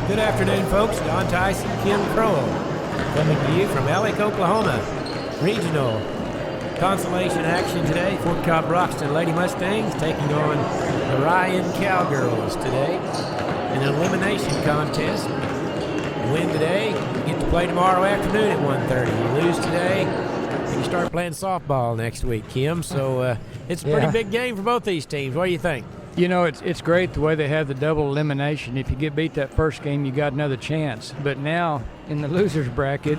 Good afternoon, folks. Don Tyson, Kim Crowell, coming to you from Alec, Oklahoma. Regional consolation action today. Fort Cobb Broxton Lady Mustangs taking on the Ryan Cowgirls today in an elimination contest. You win today, you get to play tomorrow afternoon at 1:30. You lose today, you start playing softball next week, Kim. So it's a pretty big game for both these teams. What do you think? You know, it's great the way they have the double elimination. If you get beat that first game, you got another chance. But now, in the loser's bracket,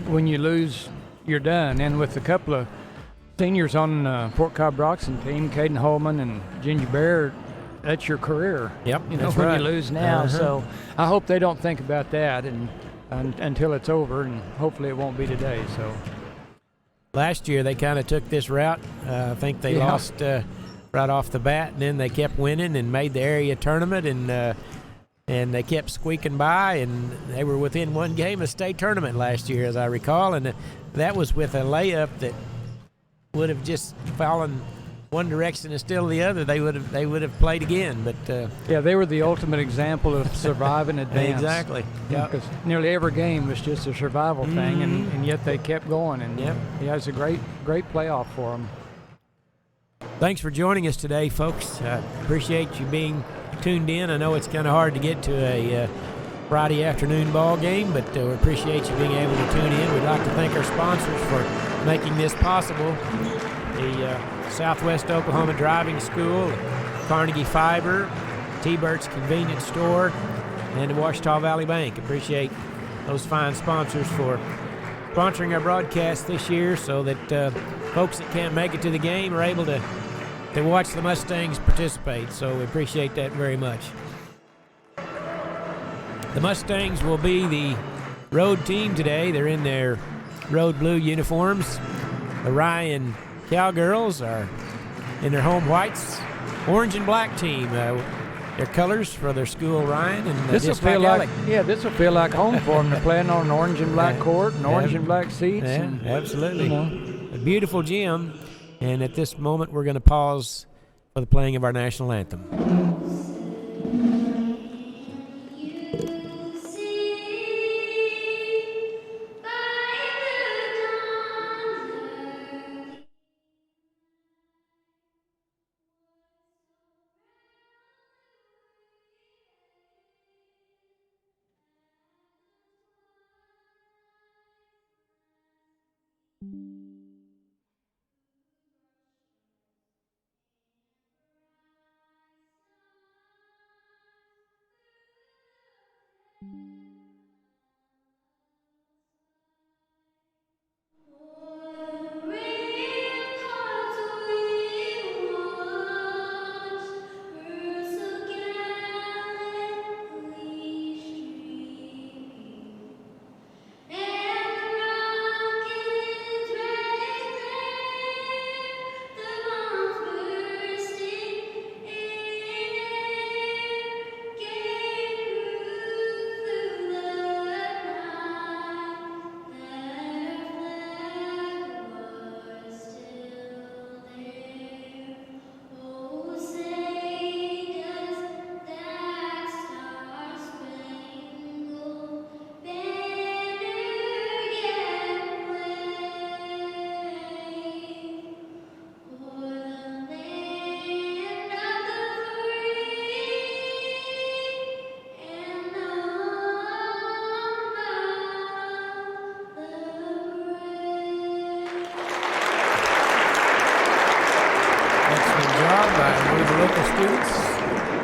when you lose, you're done. And with a couple of seniors on the Fort Cobb Broxton team, Caden Holman and Ginger Bear, that's your career. Yep, you know, that's when right. you lose now. So I hope they don't think about that until it's over, and hopefully it won't be today. So last year they kind of took this route. I think they lost right off the bat, and then they kept winning and made the area tournament, and they kept squeaking by, and they were within one game of state tournament last year, as I recall, and that was with a layup that would have just fallen one direction and still the other. They would have played again, but they were the ultimate example of survive and advance. Exactly. Because nearly every game was just a survival thing, and yet they kept going. And it's a great playoff for them. Thanks for joining us today, folks. Appreciate you being tuned in. I know it's kind of hard to get to a Friday afternoon ball game, but we appreciate you being able to tune in. We'd like to thank our sponsors for making this possible. The Southwest Oklahoma Driving School, Carnegie Fiber, T-Birt's Convenience Store, and the Ouachita Valley Bank. Appreciate those fine sponsors for sponsoring our broadcast this year so that folks that can't make it to the game are able to watch the Mustangs participate. So we appreciate that very much. The Mustangs will be the road team today. They're in their road blue uniforms. The Ryan Cowgirls are in their home whites. Orange and black team, their colors for their school, Ryan. And this will feel like home for them. They're playing on an orange and black court and orange and black seats. Yeah, absolutely. A beautiful gym. And at this moment, we're going to pause for the playing of our national anthem.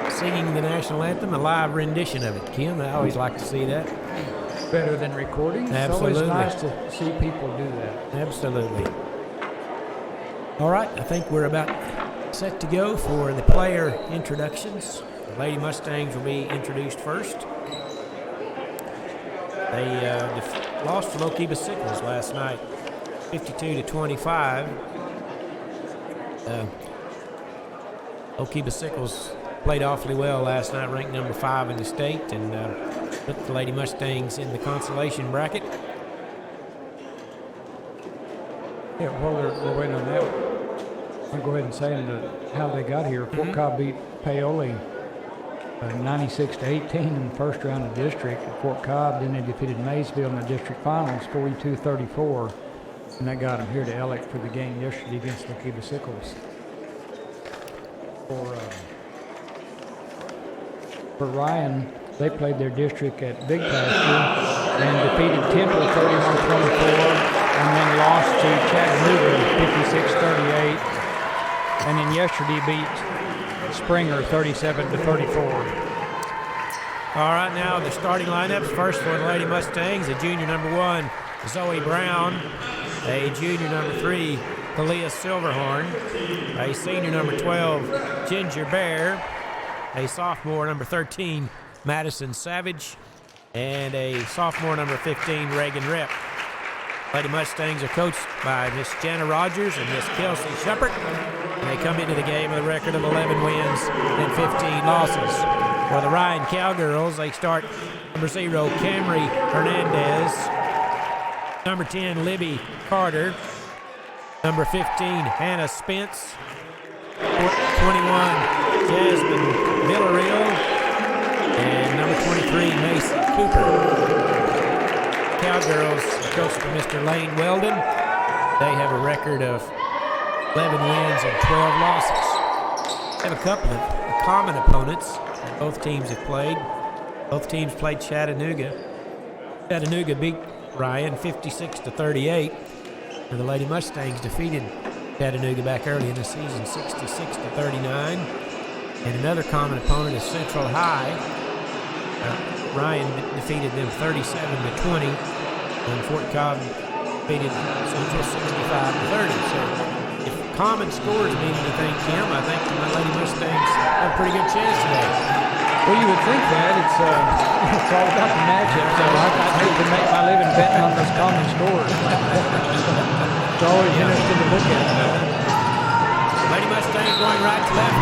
Singing the national anthem, a live rendition of it. Kim, I always like to see that. Better than recording. Absolutely. It's always nice to see people do that. Absolutely. All right, I think we're about set to go for the player introductions. The Lady Mustangs will be introduced first. They lost to Lokiba Sickles last night, 52-25. Lokiba Sickles played awfully well last night, ranked number 5 in the state, and put the Lady Mustangs in the consolation bracket. Yeah, while we're waiting on that, I'll go ahead and say how they got here. Fort Cobb beat Paoli 96-18 in the first round of district at Fort Cobb. Then they defeated Maysville in the district finals 42-34, and that got them here to Ellick for the game yesterday against the Cuba Sickles. For Ryan, they played their district at Big Pasture and defeated Temple 31-24, and then lost to Chattanooga 56-38, and then yesterday beat Springer 37-34. All right, now the starting lineups. First for the Lady Mustangs, a junior number 1, Zoe Brown, a junior number 3, Kalia Silverhorn, a senior number 12, Ginger Bear, a sophomore number 13, Madison Savage, and a sophomore number 15, Reagan Rep. Lady Mustangs are coached by Miss Jana Rogers and Miss Kelsey Shepard, and they come into the game with a record of 11 wins and 15 losses. For the Ryan Cowgirls, they start number 0, Camry Hernandez, number 10, Libby Carter, number 15, Hannah Spence, 21, Jasmine Villarreal, and number 23, Macy Cooper. Cowgirls, coached by Mr. Lane Weldon, they have a record of 11 wins and 12 losses. They have a couple of common opponents that both teams have played. Both teams played Chattanooga. Chattanooga beat Ryan 56-38, and the Lady Mustangs defeated Chattanooga back early in the season 66-39. And another common opponent is Central High. Ryan defeated them 37-20, and Fort Cobb defeated Central 65-30. So if common scores mean anything, Kim, I think my Lady Mustangs have a pretty good chance today. Well, you would think that. It's all about the matchup, so I'd hate to make my living betting on those common scores. It's always interesting to look at. Lady Mustangs going right to left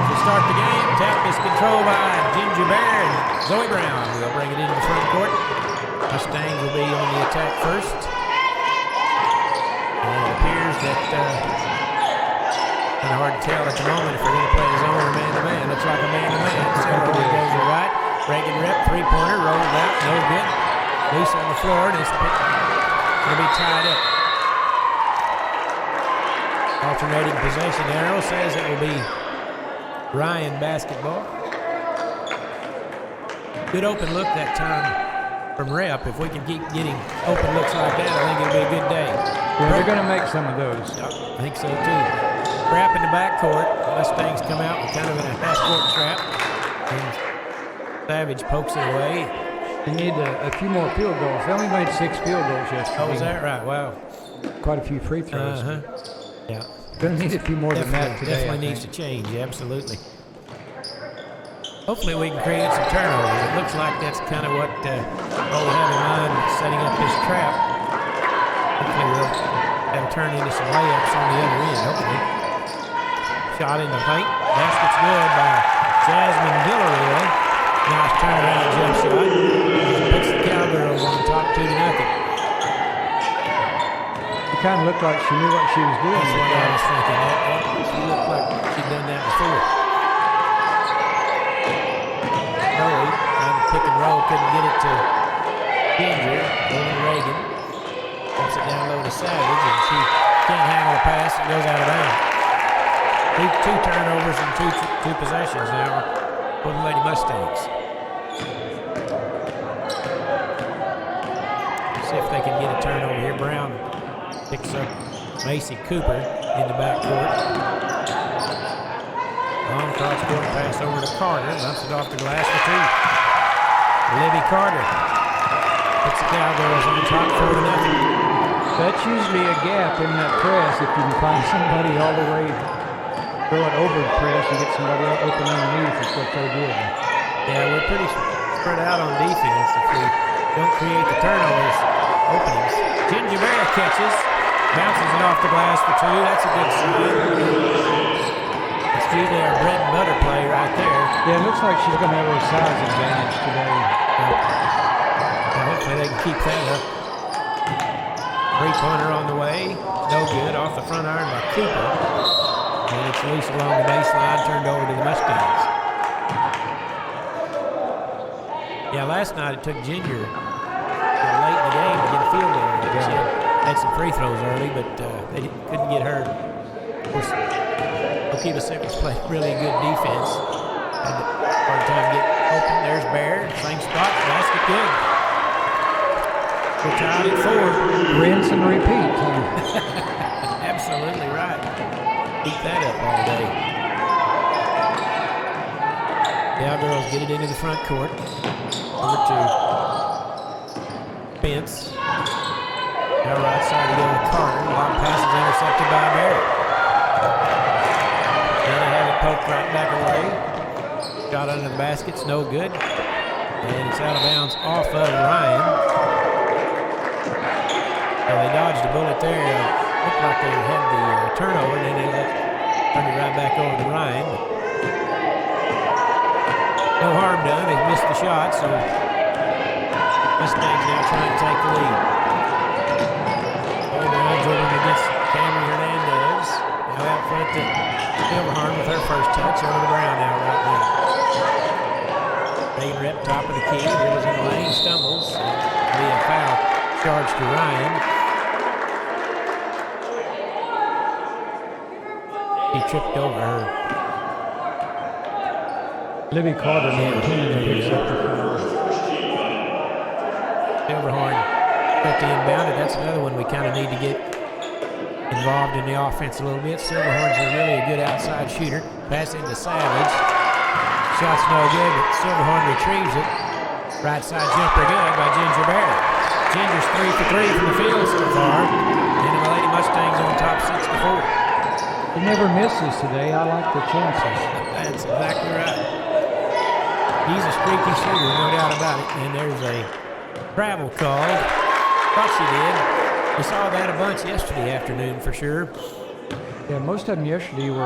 to start the game. Tap is controlled by Ginger Bear and Zoe Brown. We'll bring it into the front court. Mustangs will be on the attack first. And it appears that kind of hard to tell at the moment if we're going to play a zone or man-to-man. Looks like a man-to-man. So it goes to the right. Reagan Rep, three-pointer, rolls out, no good. Loose on the floor, and it's going to be tied up. Alternating possession arrow says it will be Ryan basketball. Good open look that time from Rep. If we can keep getting open looks like that, I think it'll be a good day. Yeah, they're going to make some of those. I think so too. Trap in the backcourt. Mustangs come out with kind of in a half-court trap. And Savage pokes it away. They need a few more field goals. They only made 6 field goals yesterday. Oh, is that right? Wow. Quite a few free throws. Yeah. Going to need a few more than that today. Definitely needs to change, absolutely. Hopefully we can create some turnovers. It looks like that's kind of what we have in mind setting up this trap. Hopefully we'll have it turn into some layups on the other end, hopefully. Shot in the paint. Basket's good by Jasmine Villarreal. Nice turnaround jump shot. Puts the Cowgirls on top 2-0. It kind of looked like she knew what she was doing. That's what I was thinking. She looked like she'd done that before. Zoe, trying to pick and roll, couldn't get it to Ginger. Over to Reagan. Puts it down low to Savage, and she can't handle the pass. It goes out of bounds. Two turnovers and two possessions now for the Lady Mustangs. See if they can get a turnover here. Brown picks up Macy Cooper in the backcourt. Long cross-court pass over to Carter. Dumps it off the glass for 2. Libby Carter puts the Cowgirls on top 4-0. That's usually a gap in that press if you can find somebody all the way, throw it over the press and get somebody open underneath. Is what they did. Yeah, we're pretty spread out on defense if we don't create the turnovers openings. Ginger Bear catches, bounces it off the glass for 2. That's a good sign. It's usually our bread and butter play right there. Yeah, it looks like she's going to have a size advantage today. Hopefully they can keep that up. Three-pointer on the way. No good. Off the front iron by Cooper. And it's loose along the baseline, turned over to the Mustangs. Yeah, last night it took Ginger late in the game to get a field goal. She had some free throws early, but they couldn't get her. Of course, Okeba Sickles played really good defense. Had a hard time getting open. There's Bear, same spot, basket good. We're tied at 4. Rinse and repeat. Absolutely right. Keep that up all day. Cowgirls get it into the front court. Over to Spence. Now right side to go to Carter. Long pass is intercepted by Barrett. Then they have it poked right back away. Shot under the basket's no good. And it's out of bounds off of Ryan. Now they dodged a bullet there. Looked like they had the turnover, and then they turned it right back over to Ryan. No harm done. They missed the shot, so Mustangs now trying to take the lead. Ball down, driven against Cameron Hernandez. Now out front to Silverhorn with her first touch. Over to Brown now, right wing. They rep top of the key. Dribbles in the lane, stumbles. Be a foul charge to Ryan. He tripped over her. Libby Carter picks up the foul. Silverhorn got the inbound. That's another one we kind of need to get involved in the offense a little bit. Silverhorn's really a good outside shooter. Pass into Savage. Shot's no good, but Silverhorn retrieves it. Right side jumper good by Ginger Bear. Ginger's 3 for 3 from the field so far. And the Lady Mustangs on top 6-4. He never misses today. I like the chances. That's exactly right. He's a streaky shooter, no doubt about it. And there's a travel call. Thought she did. We saw that a bunch yesterday afternoon for sure. Yeah, most of them yesterday were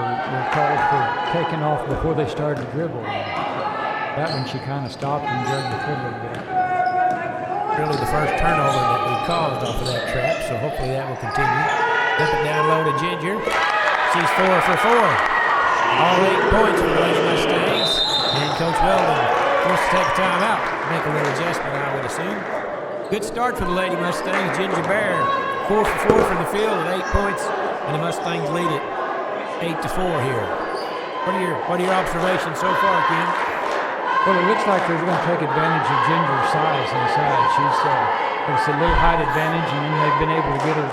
called for taking off before they started to dribble. That one she kind of stopped and dragged the foot a little bit. Really the first turnover that we caused off of that trap, so hopefully that will continue. Dump it down low to Ginger. She's 4 for 4. All 8 points for the Lady Mustangs. And Coach Weldon wants to take a timeout. Make a little adjustment, I would assume. Good start for the Lady Mustangs. Ginger Bear, 4 for 4 from the field at 8 points. And the Mustangs lead it 8-4 here. What are your observations so far, Ken? Well, it looks like they're going to take advantage of Ginger's size inside. It's a little height advantage, and then they've been able to get her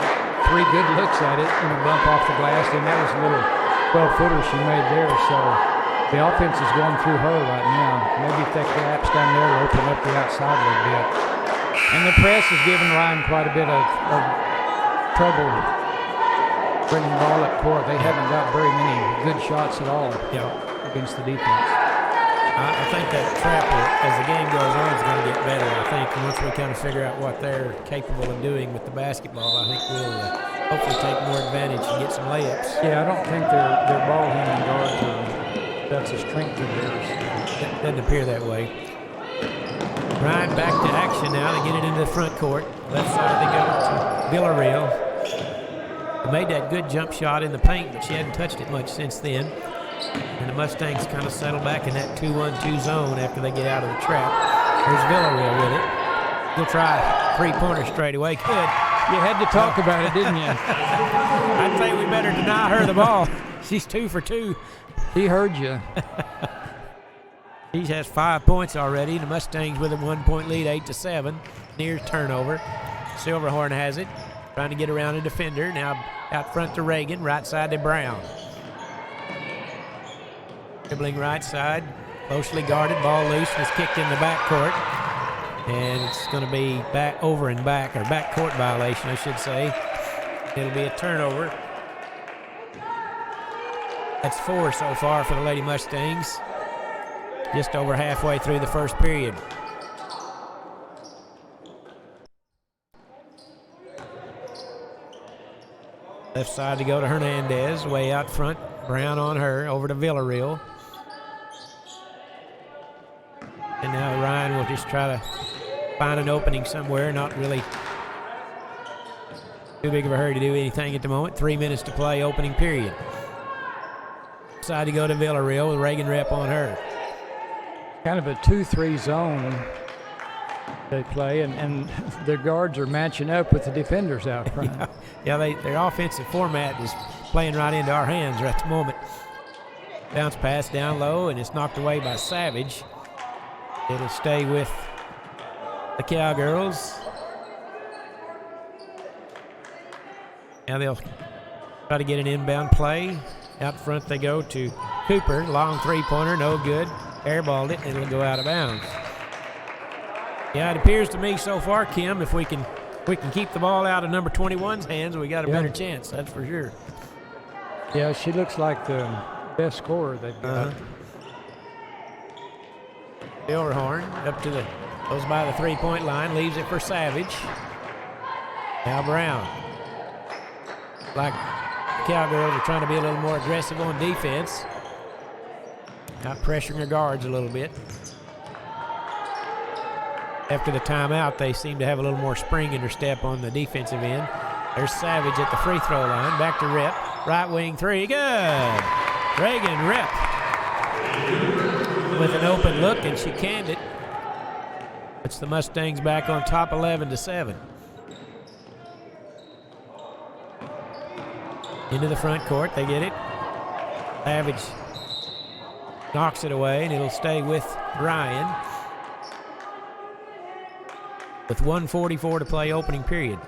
3 good looks at it, bump off the glass, and that was a little 12-footer she made there. So the offense is going through her right now. Maybe if that collapse down there will open up the outside a little bit. And the press is giving Ryan quite a bit of trouble bringing the ball up court. They haven't got very many good shots at all against the defense. I think that trap, as the game goes on, is going to get better. I think once we kind of figure out what they're capable of doing with the basketball, I think we'll hopefully take more advantage and get some layups. Yeah, I don't think their ball handling guards that's a strength of theirs. It doesn't appear that way. Ryan back to action now to get it into the front court. Left side they go to Villarreal. Made that good jump shot in the paint, but she hadn't touched it much since then. And the Mustangs kind of settle back in that 2-1-2 zone after they get out of the trap. There's Villarreal with it. He'll try three-pointer straight away. Good. You had to talk about it, didn't you? I'd say we better deny her the ball. She's 2 for 2. He heard you. He has 5 points already. The Mustangs with a 1-point lead, 8-7. Near turnover. Silverhorn has it. Trying to get around a defender. Now out front to Reagan. Right side to Brown. Dribbling right side. Closely guarded. Ball loose. Was kicked in the backcourt. And it's going to be back over and back, or backcourt violation, I should say. It'll be a turnover. That's 4 so far for the Lady Mustangs. Just over halfway through the first period. Left side to go to Hernandez, way out front. Brown on her, over to Villarreal. And now Ryan will just try to find an opening somewhere. Not really too big of a hurry to do anything at the moment. 3 minutes to play, opening period. Side to go to Villarreal with Reagan rep on her. Kind of a 2-3 zone they play, and their guards are matching up with the defenders out front. Their offensive format is playing right into our hands right at the moment. Bounce pass down low, and it's knocked away by Savage. It'll stay with the Cowgirls. Now they'll try to get an inbound play. Out front they go to Cooper. Long three-pointer, no good. Airballed it, and it'll go out of bounds. Yeah, it appears to me so far, Kim, if we can keep the ball out of number 21's hands, we got a better chance, that's for sure. Yeah, she looks like the best scorer they've got. Silverhorn goes by the three-point line, leaves it for Savage. Now Brown. Like the Cowgirls are trying to be a little more aggressive on defense. Not pressuring their guards a little bit. After the timeout, they seem to have a little more spring in their step on the defensive end. There's Savage at the free throw line. Back to Rip. Right wing three. Good. Reagan Rip with an open look, and she canned it. Puts the Mustangs back on top 11-7. Into the front court. They get it. Savage knocks it away, and it'll stay with Ryan. With 1:44 to play, opening period.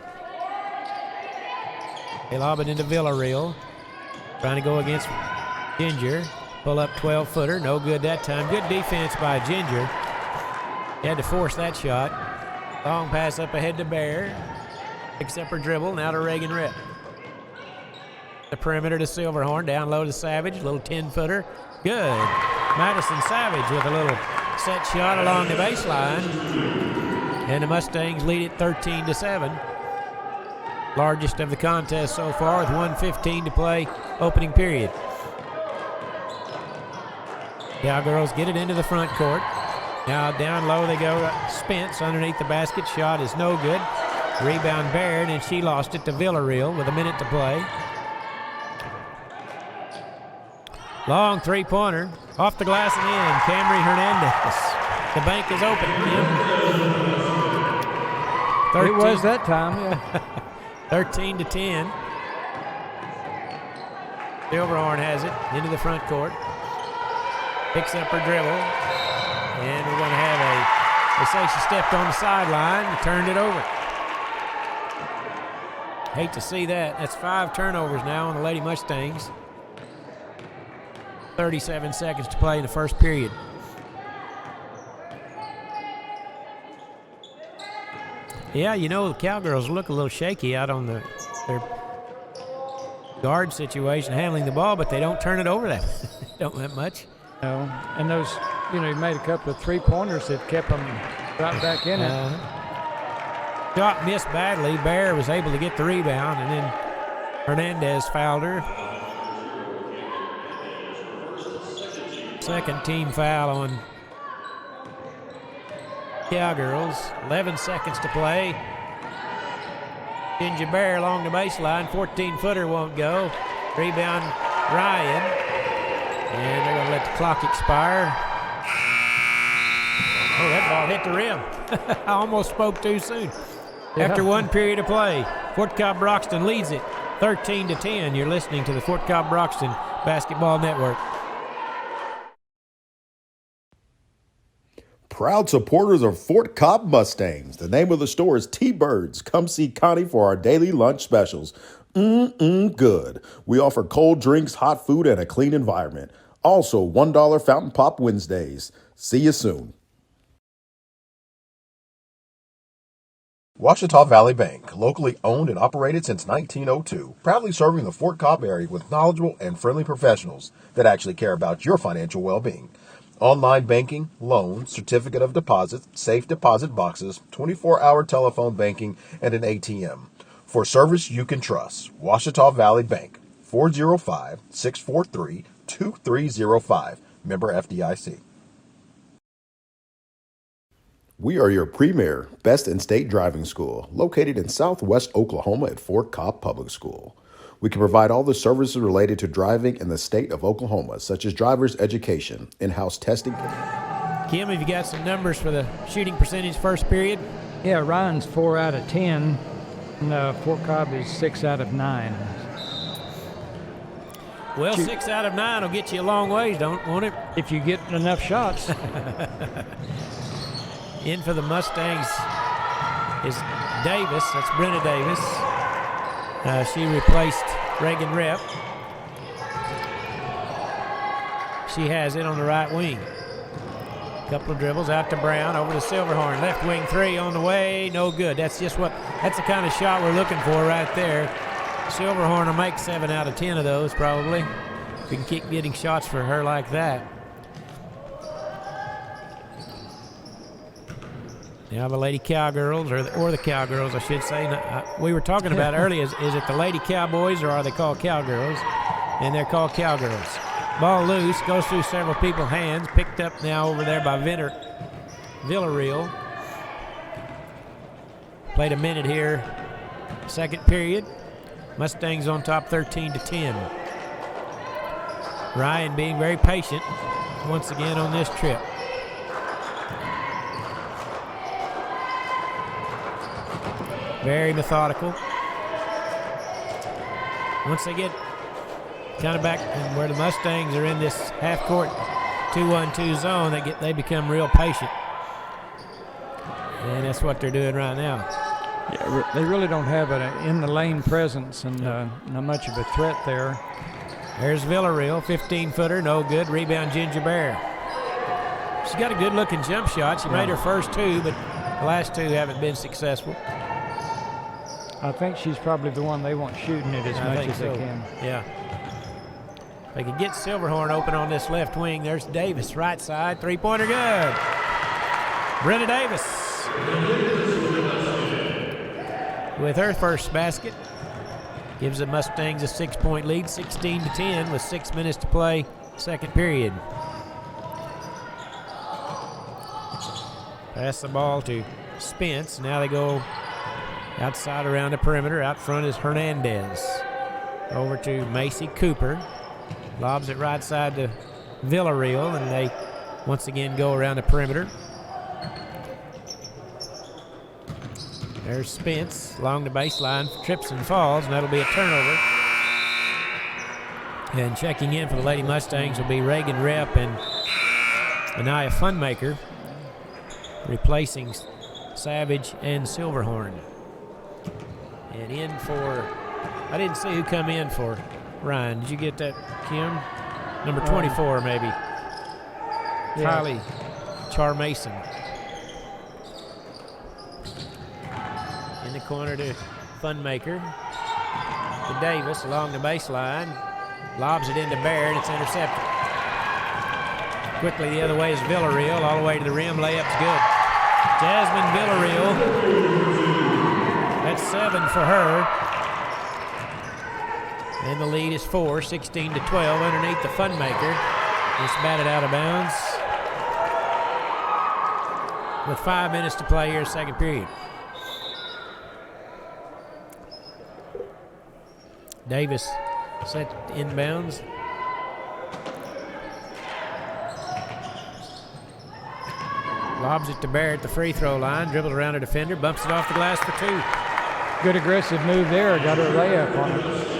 They lob it into Villarreal. Trying to go against Ginger. Pull up 12-footer. No good that time. Good defense by Ginger. He had to force that shot. Long pass up ahead to Bear. Picks up her dribble. Now to Reagan Rip. The perimeter to Silverhorn. Down low to Savage. Little 10-footer. Good. Madison Savage with a little set shot along the baseline. And the Mustangs lead it 13-7. Largest of the contest so far with 1:15 to play, opening period. Cowgirls get it into the front court. Now down low they go. Spence underneath the basket. Shot is no good. Rebound Baird, and she lost it to Villarreal with a minute to play. Long three-pointer. Off the glass and in. Camry Hernandez. The bank is open. 13. It was that time, yeah. 13-10. Silverhorn has it into the front court. Picks up her dribble. And we're going to have they say she stepped on the sideline and turned it over. Hate to see that. That's 5 turnovers now on the Lady Mustangs. 37 seconds to play in the first period. Yeah, the Cowgirls look a little shaky out on their guard situation, handling the ball, but they don't turn it over that much. No, and those, he made a couple of three-pointers that kept them right back in it. Shot missed badly. Bear was able to get the rebound, and then Hernandez fouled her. Second team foul on Cowgirls. 11 seconds to play. Ginger Bear along the baseline. 14-footer won't go. Rebound Ryan. And they're going to let the clock expire. Oh, that ball hit the rim. I almost spoke too soon. Yeah. After one period of play, Fort Cobb Broxton leads it 13-10. You're listening to the Fort Cobb Broxton Basketball Network. Proud supporters of Fort Cobb Mustangs. The name of the store is T-Birds. Come see Connie for our daily lunch specials. Good. We offer cold drinks, hot food, and a clean environment. Also, $1 Fountain Pop Wednesdays. See you soon. Ouachita Valley Bank, locally owned and operated since 1902, proudly serving the Fort Cobb area with knowledgeable and friendly professionals that actually care about your financial well-being. Online banking, loans, certificate of deposit, safe deposit boxes, 24-hour telephone banking, and an ATM. For service you can trust, Ouachita Valley Bank, 405-643-2305. Member FDIC. We are your premier, best in state driving school, located in Southwest Oklahoma at Fort Cobb Public School. We can provide all the services related to driving in the state of Oklahoma, such as driver's education, in-house testing, Kim, have you got some numbers for the shooting percentage first period? Yeah, Ryan's 4 out of 10, and Fort Cobb is 6 out of 9. Well, 6 out of 9 will get you a long ways, won't it? If you get enough shots. In for the Mustangs is Davis. That's Brenna Davis. She replaced Reagan Rep. She has it on the right wing. Couple of dribbles out to Brown, over to Silverhorn. Left wing three on the way, no good. That's the kind of shot we're looking for right there. Silverhorn will make 7 out of 10 of those probably. We can keep getting shots for her like that. Now the Lady Cowgirls, or the Cowgirls, I should say. We were talking about earlier, is it the Lady Cowboys or are they called Cowgirls? And they're called Cowgirls. Ball loose, goes through several people's hands. Picked up now over there by Villarreal. Played a minute here, second period. Mustangs on top 13-10. Ryan being very patient once again on this trip. Very methodical. Once they get kind of back where the Mustangs are in this half-court 2-1-2 zone, they become real patient. And that's what they're doing right now. Yeah, they really don't have an in-the-lane presence and not much of a threat there. There's Villarreal, 15-footer, no good. Rebound, Ginger Bear. She's got a good-looking jump shot. She made her first 2, but the last 2 haven't been successful. I think she's probably the one they want shooting it as much as they can. Yeah. They could get Silverhorn open on this left wing. There's Davis, right side, three-pointer good. Brenna Davis with her first basket. Gives the Mustangs a 6-point lead, 16-10 with 6 minutes to play, second period. Pass the ball to Spence. Now they go outside around the perimeter. Out front is Hernandez. Over to Macy Cooper. Lobs it right side to Villarreal, and they once again go around the perimeter. There's Spence along the baseline, trips and falls, and that'll be a turnover. And checking in for the Lady Mustangs will be Reagan Rep and Anaya Funmaker, replacing Savage and Silverhorn. And in for, I didn't see who come in for Ryan. Did you get that, Kim? Number 24, maybe. Yeah. Kylie Charmason. In the corner to Funmaker. To Davis along the baseline. Lobs it into Baird. It's intercepted. Quickly the other way is Villarreal. All the way to the rim. Layup's good. Jasmine Villarreal. That's 7 for her. And the lead is 4, 16-12 underneath the Funmaker. Just batted out of bounds. With 5 minutes to play here, second period. Davis set inbounds. Lobs it to Bear at the free throw line. Dribbles around a defender. Bumps it off the glass for 2. Good aggressive move there. Got her layup on it.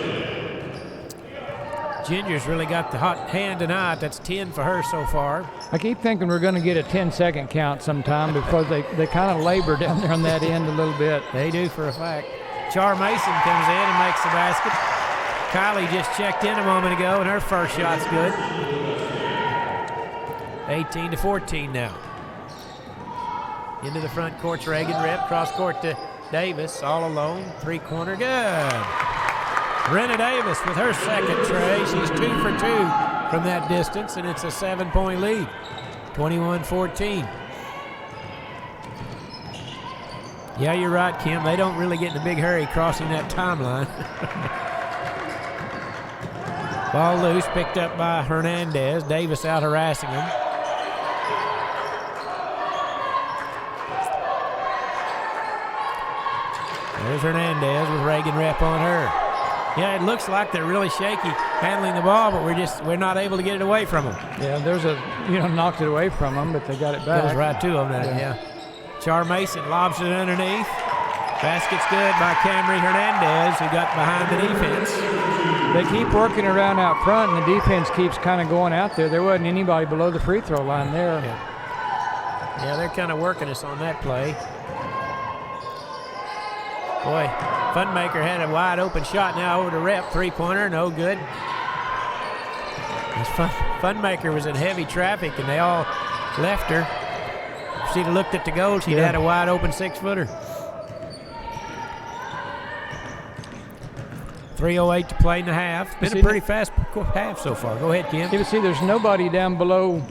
Ginger's really got the hot hand tonight. That's 10 for her so far. I keep thinking we're going to get a 10-second count sometime because they kind of labor down there on that end a little bit. They do for a fact. Char Mason comes in and makes the basket. Kylie just checked in a moment ago, and her first shot's good. 18-14 now. Into the front court's Reagan Rip. Cross court to Davis, all alone. Three-corner, good. Brenna Davis with her second tray. She's 2 for 2 from that distance, and it's a 7-point lead. 21-14. Yeah, you're right, Kim. They don't really get in a big hurry crossing that timeline. Ball loose, picked up by Hernandez. Davis out harassing him. There's Hernandez with Reagan Rep on her. Yeah, it looks like they're really shaky handling the ball, but we're not able to get it away from them. Yeah, there's knocked it away from them, but they got it back. Goes right to them. Yeah. Char Mason lobs it underneath. Basket's good by Camry Hernandez, who got behind the defense. They keep working around out front, and the defense keeps kind of going out there. There wasn't anybody below the free throw line there. Yeah, they're kind of working us on that play. Boy, Funmaker had a wide open shot now over to Rep. Three-pointer, no good. Funmaker was in heavy traffic, and they all left her. If she'd have looked at the goal, she'd had a wide open 6-footer. 3:08 to play in the half. Been a pretty fast half so far. Go ahead, Kim. You can see there's nobody down below.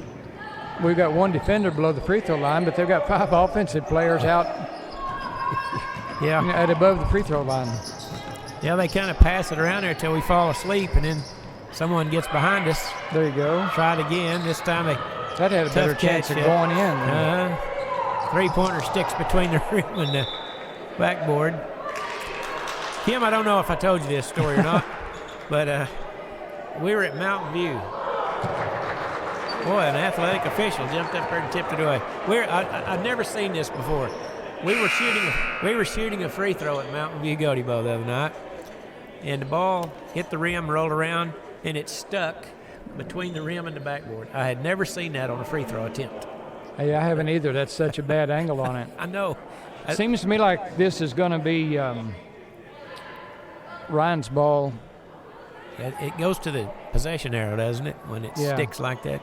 We've got one defender below the free throw line, but they've got 5 offensive players out at above the free throw line. Yeah, they kind of pass it around there until we fall asleep, and then someone gets behind us. There you go. Try it again. This time that had a better chance of going in. Three-pointer sticks between the rim and the backboard. Kim, I don't know if I told you this story or not, but we were at Mountain View. Boy, an athletic official jumped up there and tipped it away. I've never seen this before. We were shooting a free throw at Mountain View Gotebo the other night, and the ball hit the rim, rolled around, and it stuck between the rim and the backboard. I had never seen that on a free throw attempt. Hey, I haven't either. That's such a bad angle on it. I know. It seems to me like this is going to be Ryan's ball. It goes to the possession arrow, doesn't it, when it sticks like that?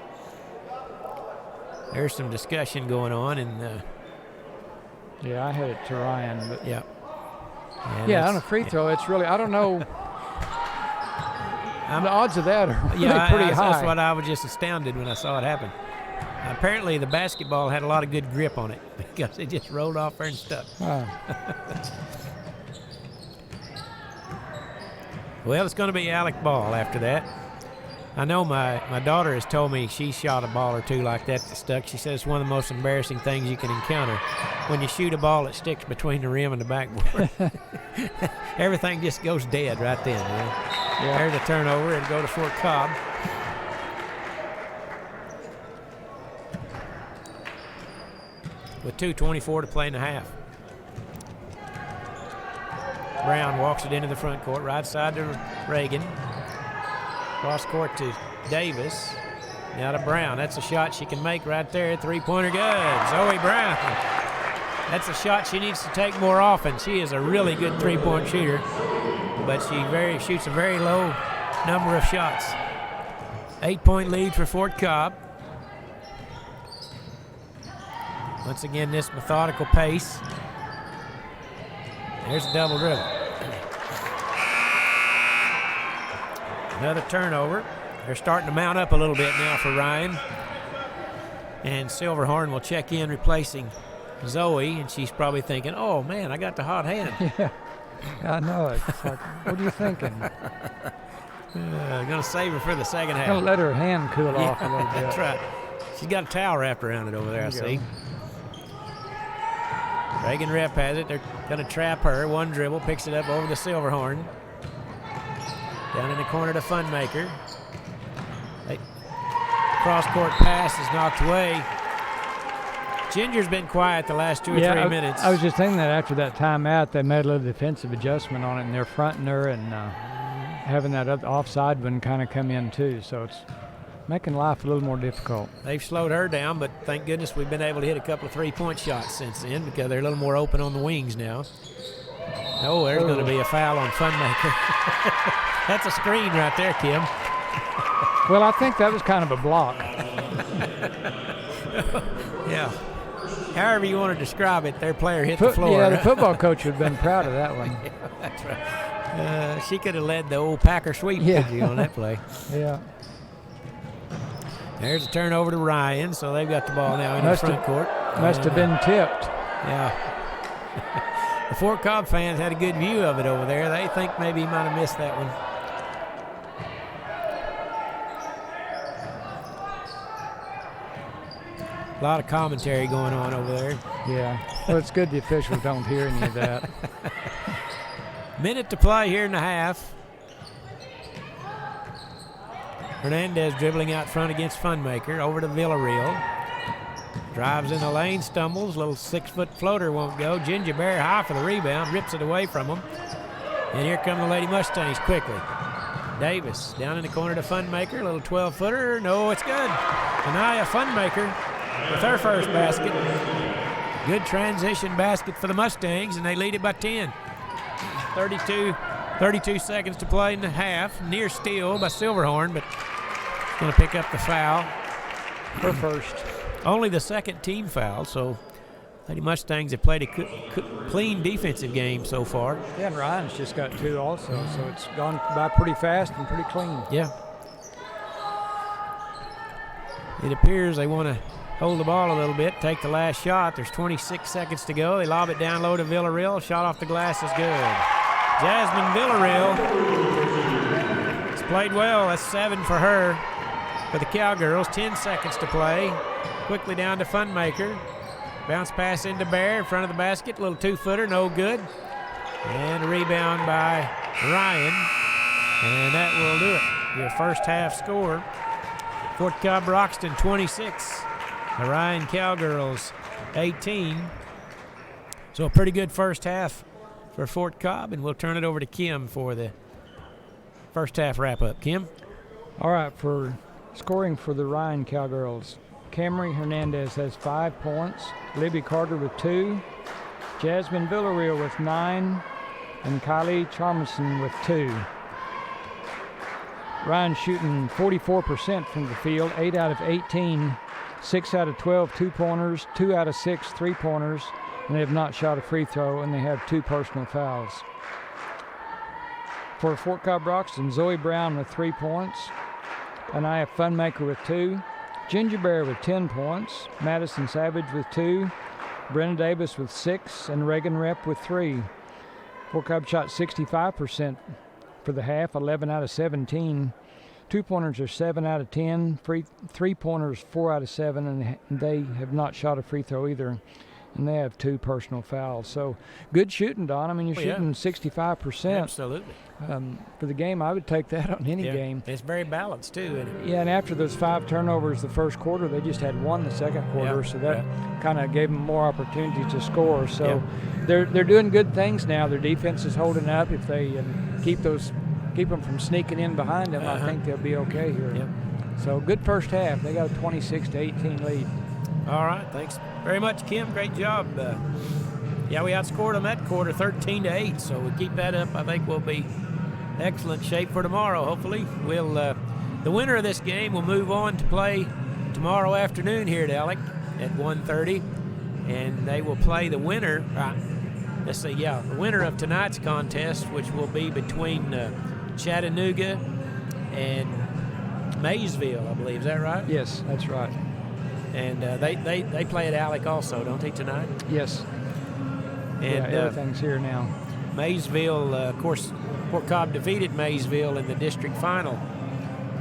There's some discussion going on, and I had it to Ryan, but yeah, on a free throw, it's really, I don't know. The odds of that are really pretty high. That's what I was just astounded when I saw it happen. Apparently, the basketball had a lot of good grip on it because it just rolled off there and stuck. Well, it's going to be Alec Ball after that. I know my daughter has told me she shot a ball or two like that stuck. She says it's one of the most embarrassing things you can encounter. When you shoot a ball that sticks between the rim and the backboard. Everything just goes dead right then. There's a turnover. It'll go to Fort Cobb. With 2:24 to play in the half. Brown walks it into the front court, right side to Reagan. Cross court to Davis. Now to Brown. That's a shot she can make right there. Three-pointer good. Zoe Brown. That's a shot she needs to take more often. She is a really good three-point shooter, but she shoots a very low number of shots. 8-point lead for Fort Cobb. Once again, this methodical pace. There's a double dribble. Another turnover. They're starting to mount up a little bit now for Ryan. And Silverhorn will check in replacing Zoe, and she's probably thinking, oh, man, I got the hot hand. Yeah, I know it. It's like, what are you thinking? Going to save her for the second half. Going to let her hand cool off a little bit. That's right. She's got a towel wrapped around it over there, I see. Reagan Rep has it. They're going to trap her. One dribble, picks it up over the Silverhorn. Down in the corner to Funmaker. Cross-court pass is knocked away. Ginger's been quiet the last 2 or 3 minutes. I was just thinking that after that timeout, they made a little defensive adjustment on it, and they're fronting her and having that offside one kind of come in too. So it's making life a little more difficult. They've slowed her down, but thank goodness we've been able to hit a couple of three-point shots since then because they're a little more open on the wings now. Oh, there's going to be a foul on Funmaker. That's a screen right there, Kim. Well, I think that was kind of a block. Yeah. However you want to describe it, their player hit the floor. Yeah, the football coach would have been proud of that one. Yeah, that's right. She could have led the old Packer sweep on that play. Yeah. There's a turnover to Ryan, so they've got the ball now in the front court. Must have been tipped. Yeah. The Fort Cobb fans had a good view of it over there. They think maybe he might have missed that one. A lot of commentary going on over there. Yeah. Well, it's good the officials don't hear any of that. Minute to play here in the half. Hernandez dribbling out front against Funmaker. Over to Villarreal. Drives in the lane, stumbles. Little 6-foot floater won't go. Ginger Bear high for the rebound. Rips it away from him. And here come the Lady Mustangs quickly. Davis down in the corner to Funmaker. Little 12-footer. No, it's good. Anaya Funmaker with her first basket. Good transition basket for the Mustangs, and they lead it by 10. 32 seconds to play in the half. Near steal by Silverhorn, but going to pick up the foul. Her first. Only the second team foul, so Lady Mustangs have played a clean defensive game so far. Yeah, and Ryan's just got 2 also, so it's gone by pretty fast and pretty clean. Yeah. It appears they want to hold the ball a little bit, take the last shot. There's 26 seconds to go. They lob it down low to Villarreal. Shot off the glass is good. Jasmine Villarreal has played well. That's 7 for her for the Cowgirls. 10 seconds to play. Quickly down to Funmaker. Bounce pass into Bear in front of the basket. Little 2-footer, no good. And a rebound by Ryan. And that will do it. Your first half score. Fort Cobb Broxton 26. The Ryan Cowgirls 18. So a pretty good first half for Fort Cobb, and we'll turn it over to Kim for the first half wrap-up. Kim? All right, for scoring for the Ryan Cowgirls, Camry Hernandez has 5 points, Libby Carter with 2, Jasmine Villarreal with 9, and Kylie Charmison with 2. Ryan shooting 44% from the field, 8 out of 18, 6 out of 12 2-pointers, 2 out of 6 3-pointers, and they have not shot a free throw, and they have 2 personal fouls. For Fort Cobb Broxton, Zoe Brown with 3 points, Anaya Funmaker with 2, Ginger Bear with 10 points, Madison Savage with 2, Brenna Davis with 6, and Reagan Rep with 3. Fort Cobb shot 65% for the half, 11 out of 17. 2-pointers are 7 out of 10, 3-pointers 4 out of 7, and they have not shot a free throw either. And they have 2 personal fouls. So good shooting, Don. I mean, you're shooting 65%. Absolutely. For the game, I would take that on any game. It's very balanced, too, isn't it? Yeah, and after those 5 turnovers the first quarter, they just had 1 the second quarter, so that kind of gave them more opportunities to score. So they're doing good things now. Their defense is holding up. If they keep them from sneaking in behind them, I think they'll be okay here. Yep. So good first half. They got a 26-18 lead. All right, thanks very much, Kim. Great job. We outscored them that quarter 13-8, so we keep that up. I think we'll be excellent shape for tomorrow, hopefully. We'll the winner of this game will move on to play tomorrow afternoon here at Alec at 1:30, and they will play the winner. The winner of tonight's contest, which will be between Chattanooga and Maysville, I believe. Is that right? Yes, that's right. And they play at Alec also, don't they, tonight? Yes. And everything's here now. Maysville, of course, Fort Cobb defeated Maysville in the district final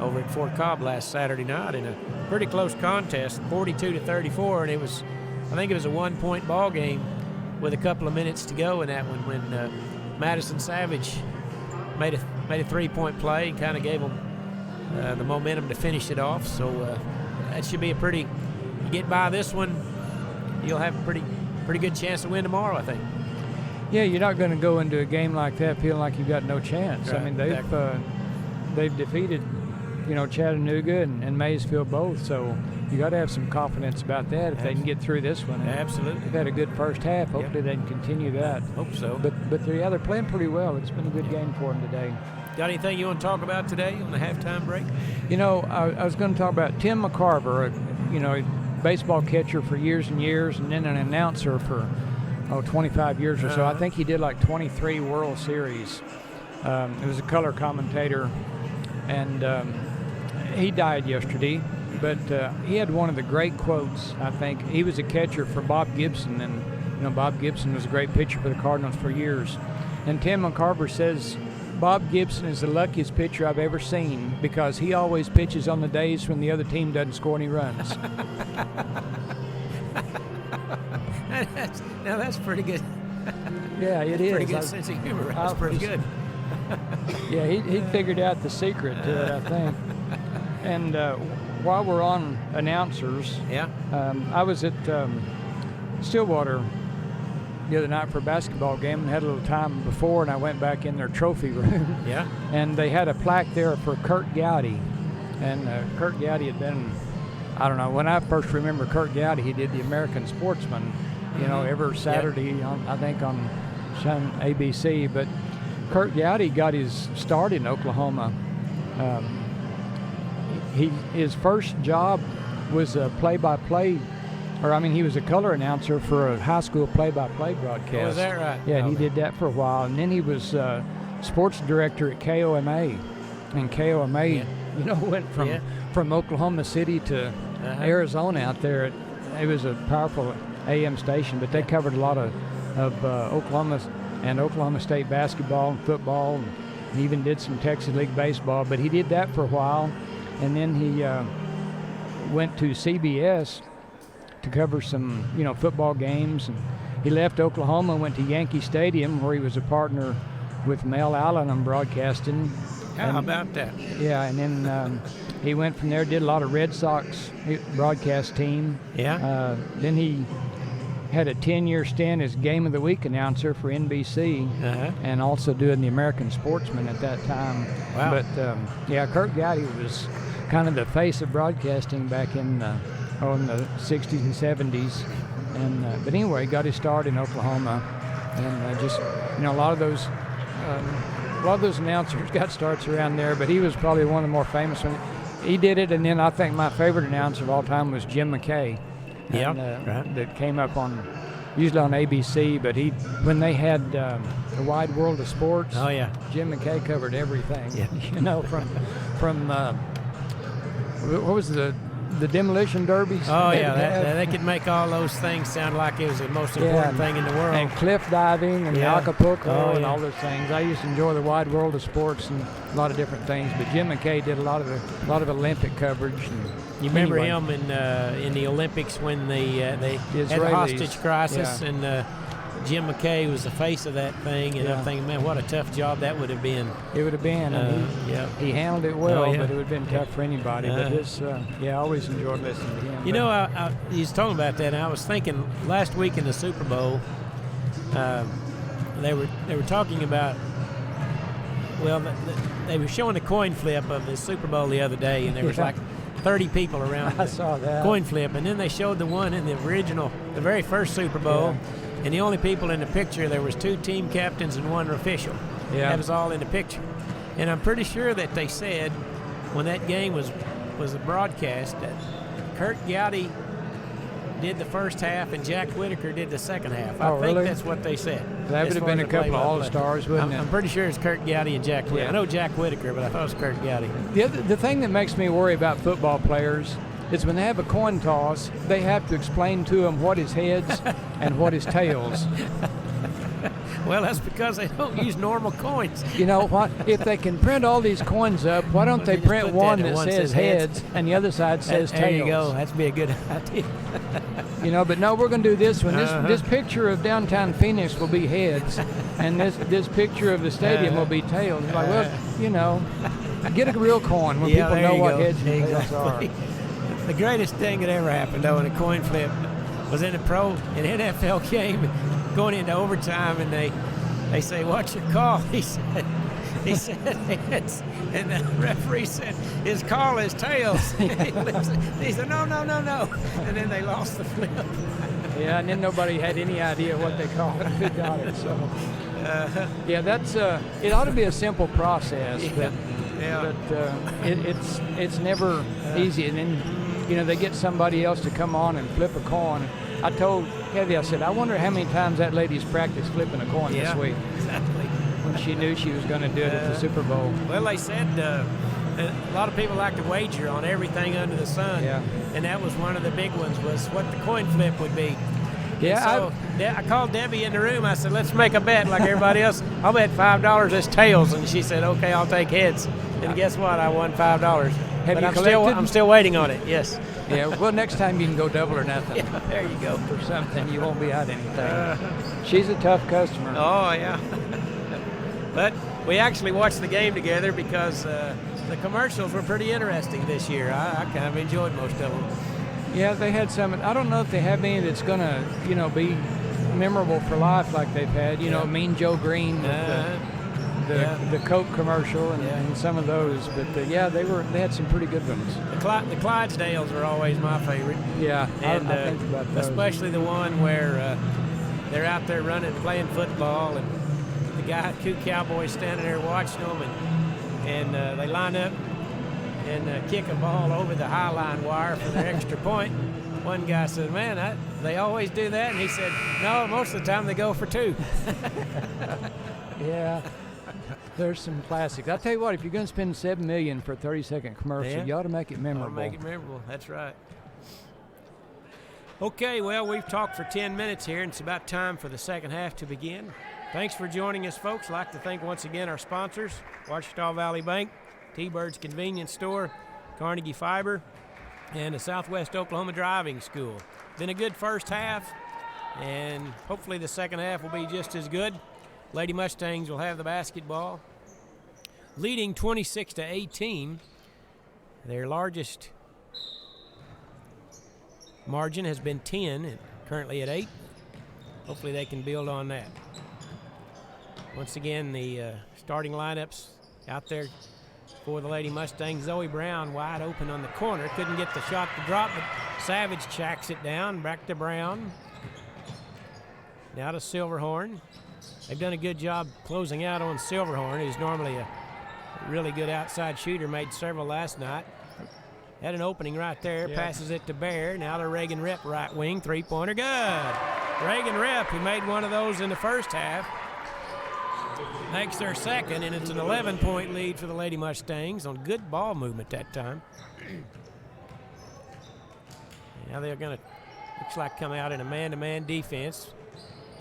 over at Fort Cobb last Saturday night in a pretty close contest, 42-34, and I think it was a 1-point ball game with a couple of minutes to go in that one when Madison Savage made a 3-point play and kind of gave them the momentum to finish it off. So that should be you get by this one, you'll have a pretty good chance to win tomorrow, I think. Yeah, you're not going to go into a game like that feeling like you've got no chance. Right, I mean, they've defeated, Chattanooga and Maysville both, so you got to have some confidence about that if they can get through this one. Absolutely. They've had a good first half. Hopefully they can continue that. Hope so. But they're playing pretty well. It's been a good game for them today. Got anything you want to talk about today on the halftime break? I was going to talk about Tim McCarver, baseball catcher for years and years, and then an announcer for 25 years or so. I think he did like 23 World Series. He was a color commentator, and he died yesterday. But he had one of the great quotes, I think. He was a catcher for Bob Gibson, and Bob Gibson was a great pitcher for the Cardinals for years. And Tim McCarver says, Bob Gibson is the luckiest pitcher I've ever seen because he always pitches on the days when the other team doesn't score any runs. Now that's pretty good. Yeah, it is. Pretty good sense of humor. That's pretty good. Yeah, he figured out the secret to it, I think. And while we're on announcers, Yeah. I was at Stillwater the other night for a basketball game and had a little time before, and I went back in their trophy room. Yeah. And they had a plaque there for Kurt Gowdy. And Kurt Gowdy had been, I don't know, when I first remember Kurt Gowdy, he did the American Sportsman, you know, every Saturday, I think on ABC. But Kurt Gowdy got his start in Oklahoma. His first job was a play-by-play, he was a color announcer for a high school play-by-play broadcast. Oh, is that right? Yeah, okay. He did that for a while, and then he was sports director at KOMA, and KOMA, went from Oklahoma City to Arizona out there. It was a powerful AM station, but they covered a lot of Oklahoma and Oklahoma State basketball and football, and he even did some Texas League baseball. But he did that for a while, and then he went to CBS to cover some, football games. And he left Oklahoma and went to Yankee Stadium, where he was a partner with Mel Allen on broadcasting. How about that? Yeah, and then he went from there, did a lot of Red Sox broadcast team. Yeah. Then he had a 10-year stint as Game of the Week announcer for NBC, and also doing the American Sportsman at that time. Wow. But, Kurt Gowdy was kind of the face of broadcasting back in the 60s and 70s. And but anyway, got his start in Oklahoma, and a lot of those announcers got starts around there. But he was probably one of the more famous ones. He did it, and then I think my favorite announcer of all time was Jim McKay. Yeah, right. That came up usually on ABC. But when they had the Wide World of Sports. Oh yeah. Jim McKay covered everything. Yeah. From what was the demolition derbies? Oh yeah, they could make all those things sound like it was the most important thing in the world. And cliff diving and the Acapulco and all those things. I used to enjoy the Wide World of Sports and a lot of different things. But Jim McKay did a lot of Olympic coverage. You remember him in the Olympics when they had the hostage crisis, and Jim McKay was the face of that thing, and I'm thinking, man, what a tough job that would have been. It would have been. He handled it well, but it would have been tough for anybody. But I always enjoyed listening to him. He was talking about that, and I was thinking last week in the Super Bowl, they were talking about. Well, they were showing a coin flip of the Super Bowl the other day, and there was like 30 people around. I saw that coin flip, and then they showed the one in the very first Super Bowl. Yeah. And the only people in the picture, there was 2 team captains and 1 official. Yeah. That was all in the picture. And I'm pretty sure that they said when that game was broadcast that Kurt Gowdy did the first half and Jack Whitaker did the second half. I think that's what they said. That would have been a couple of all-stars, wouldn't it? I'm pretty sure it's Kurt Gowdy and Jack Whitaker. I know Jack Whitaker, but I thought it was Kurt Gowdy. The thing that makes me worry about football players is when they have a coin toss, they have to explain to them what is heads and what is tails. Well, that's because they don't use normal coins. You know what? If they can print all these coins up, why don't they print one that says heads and the other side says tails? There you go. That'd be a good idea. But no, we're going to do this one. This picture of downtown Phoenix will be heads, and this picture of the stadium will be tails. Like, get a real coin when people know what heads and tails are. The greatest thing that ever happened, though, in a coin flip was in an NFL game going into overtime, and they say, "What's your call?" He said heads, and the referee said his call is tails. He said, "No," and then they lost the flip. Yeah, and then nobody had any idea what they called it. Who got it? So, that's it ought to be a simple process, but it's never easy. And then they get somebody else to come on and flip a coin. I told Kathy, I said, I wonder how many times that lady's practiced flipping a coin this week. Exactly. When she knew she was going to do it at the Super Bowl. Well, they said a lot of people like to wager on everything under the sun. Yeah. And that was one of the big ones, was what the coin flip would be. Yeah. So I called Debbie in the room. I said, let's make a bet like everybody else. I'll bet $5 as tails. And she said, okay, I'll take heads. And guess what? I won $5. I'm still waiting on it, yes. Yeah, well, next time you can go double or nothing. Yeah, there you go. For something, you won't be out anything. She's a tough customer. Oh, yeah. But we actually watched the game together because the commercials were pretty interesting this year. I kind of enjoyed most of them. Yeah, they had some. I don't know if they have any that's going to, be memorable for life like they've had. Mean Joe Green with the Coke commercial and some of those. But they had some pretty good ones. The Clydesdales are always my favorite. Yeah, and I think about those. Especially the one where they're out there playing football, and the two cowboys standing there watching them, and they line up and kick a ball over the high line wire for their extra point. One guy said, "Man, they always do that," and he said, "No, most of the time they go for two." Yeah. There's some classics. I'll tell you what, if you're going to spend $7 million for a 30-second commercial, you ought to make it memorable. Make it memorable. That's right. Okay, well, we've talked for 10 minutes here, and it's about time for the second half to begin. Thanks for joining us, folks. I'd like to thank once again our sponsors, Ouachita Valley Bank, T-Bird's Convenience Store, Carnegie Fiber, and the Southwest Oklahoma Driving School. Been a good first half, and hopefully the second half will be just as good. Lady Mustangs will have the basketball, leading 26-18. Their largest margin has been 10, and currently at 8. Hopefully they can build on that. Once again, the starting lineups out there for the Lady Mustangs. Zoe Brown wide open on the corner. Couldn't get the shot to drop, but Savage checks it down. Back to Brown. Now to Silverhorn. They've done a good job closing out on Silverhorn, who's normally a really good outside shooter, made several last night. Had an opening right there, passes it to Bear. Now to Reagan Rep, right wing, three-pointer, good. Reagan Rep, who made one of those in the first half, makes their second, and it's an 11-point lead for the Lady Mustangs on good ball movement that time. Now they're going to, looks like, come out in a man-to-man defense.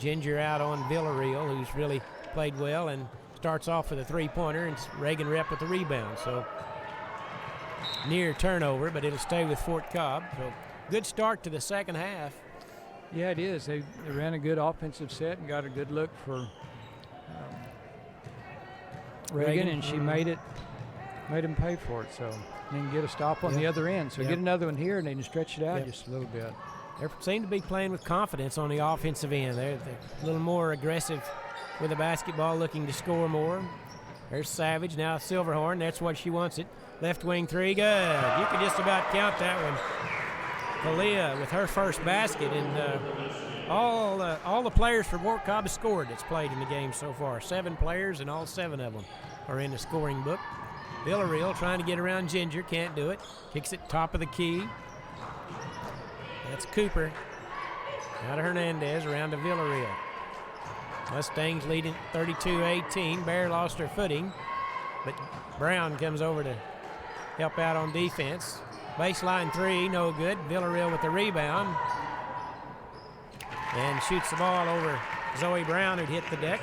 Ginger out on Villarreal, who's really played well and starts off with a three-pointer, and Reagan Rep with the rebound. So near turnover, but it'll stay with Fort Cobb. So good start to the second half. Yeah, it is. They ran a good offensive set and got a good look for Reagan, and she made him pay for it. So and get a stop on the other end. So get another one here, and they can stretch it out just a little bit. They seem to be playing with confidence on the offensive end. They're a little more aggressive with the basketball, looking to score more. There's Savage, now Silverhorn. That's what she wants it. Left wing three, good. You can just about count that one. Kalia with her first basket, and all the players for Fort Cobb scored that's played in the game so far. 7 players, and all 7 of them are in the scoring book. Villarreal trying to get around Ginger, can't do it. Kicks it top of the key. That's Cooper. Out of Hernandez, around to Villarreal. Mustangs leading 32-18. Bear lost her footing, but Brown comes over to help out on defense. Baseline three, no good. Villarreal with the rebound. And shoots the ball over Zoe Brown, who'd hit the deck.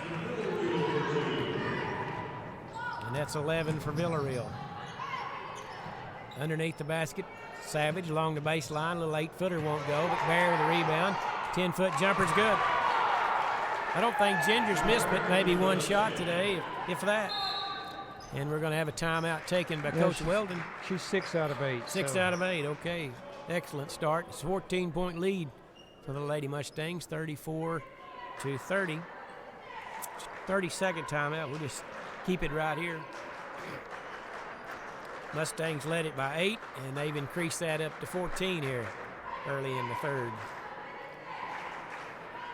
And that's 11 for Villarreal. Underneath the basket, Savage along the baseline. A little 8-footer won't go, but Bear with the rebound. 10-foot jumper's good. I don't think Ginger's missed but maybe one shot today, if that. And we're going to have a timeout taken by Coach Weldon. She's 6 out of 8. 6 out of 8, okay. Excellent start. It's a 14-point lead for the Lady Mustangs, 34-30. 30-second timeout. We'll just keep it right here. Mustangs led it by 8, and they've increased that up to 14 here early in the third.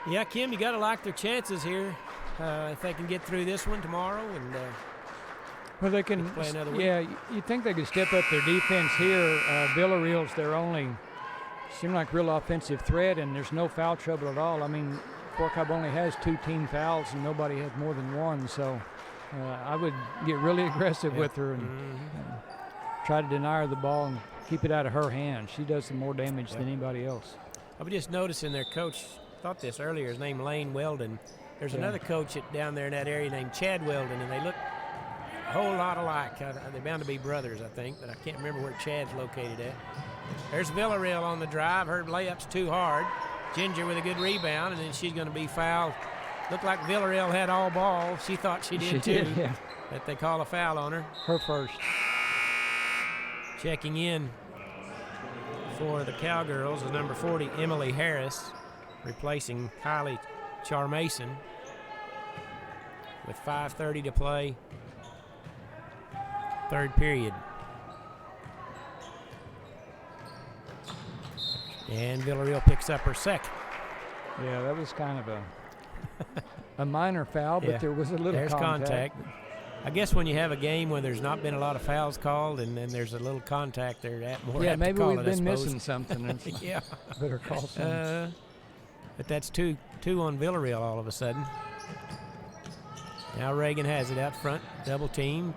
Yeah, Kim, you got to like their chances here if they can get through this one tomorrow and well, they can play another week. Yeah, you think they could step up their defense here. Villarreal's their only, seem like real offensive threat, and there's no foul trouble at all. I mean, Fort Cobb only has 2 team fouls, and nobody has more than 1. So I would get really aggressive with her and try to deny her the ball and keep it out of her hands. She does some more damage than anybody else. I was just noticing their coach, thought this earlier, his name Lane Weldon. There's another coach down there in that area named Chad Weldon, and they look a whole lot alike. They're bound to be brothers, I think, but I can't remember where Chad's located at. There's Villarreal on the drive. Her layup's too hard. Ginger with a good rebound, and then she's going to be fouled. Looked like Villarreal had all ball. She thought she did too, but they call a foul on her. Her first. Checking in for the Cowgirls is number 40, Emily Harris, replacing Kylie Charmason with 5:30 to play, third period. And Villarreal picks up her second. Yeah, that was kind of a minor foul, but there was a little There's contact. I guess when you have a game where there's not been a lot of fouls called and then there's a little contact there, maybe we've been missing something. Yeah. Better call something. But that's two on Villarreal all of a sudden. Now Reagan has it out front, double teamed.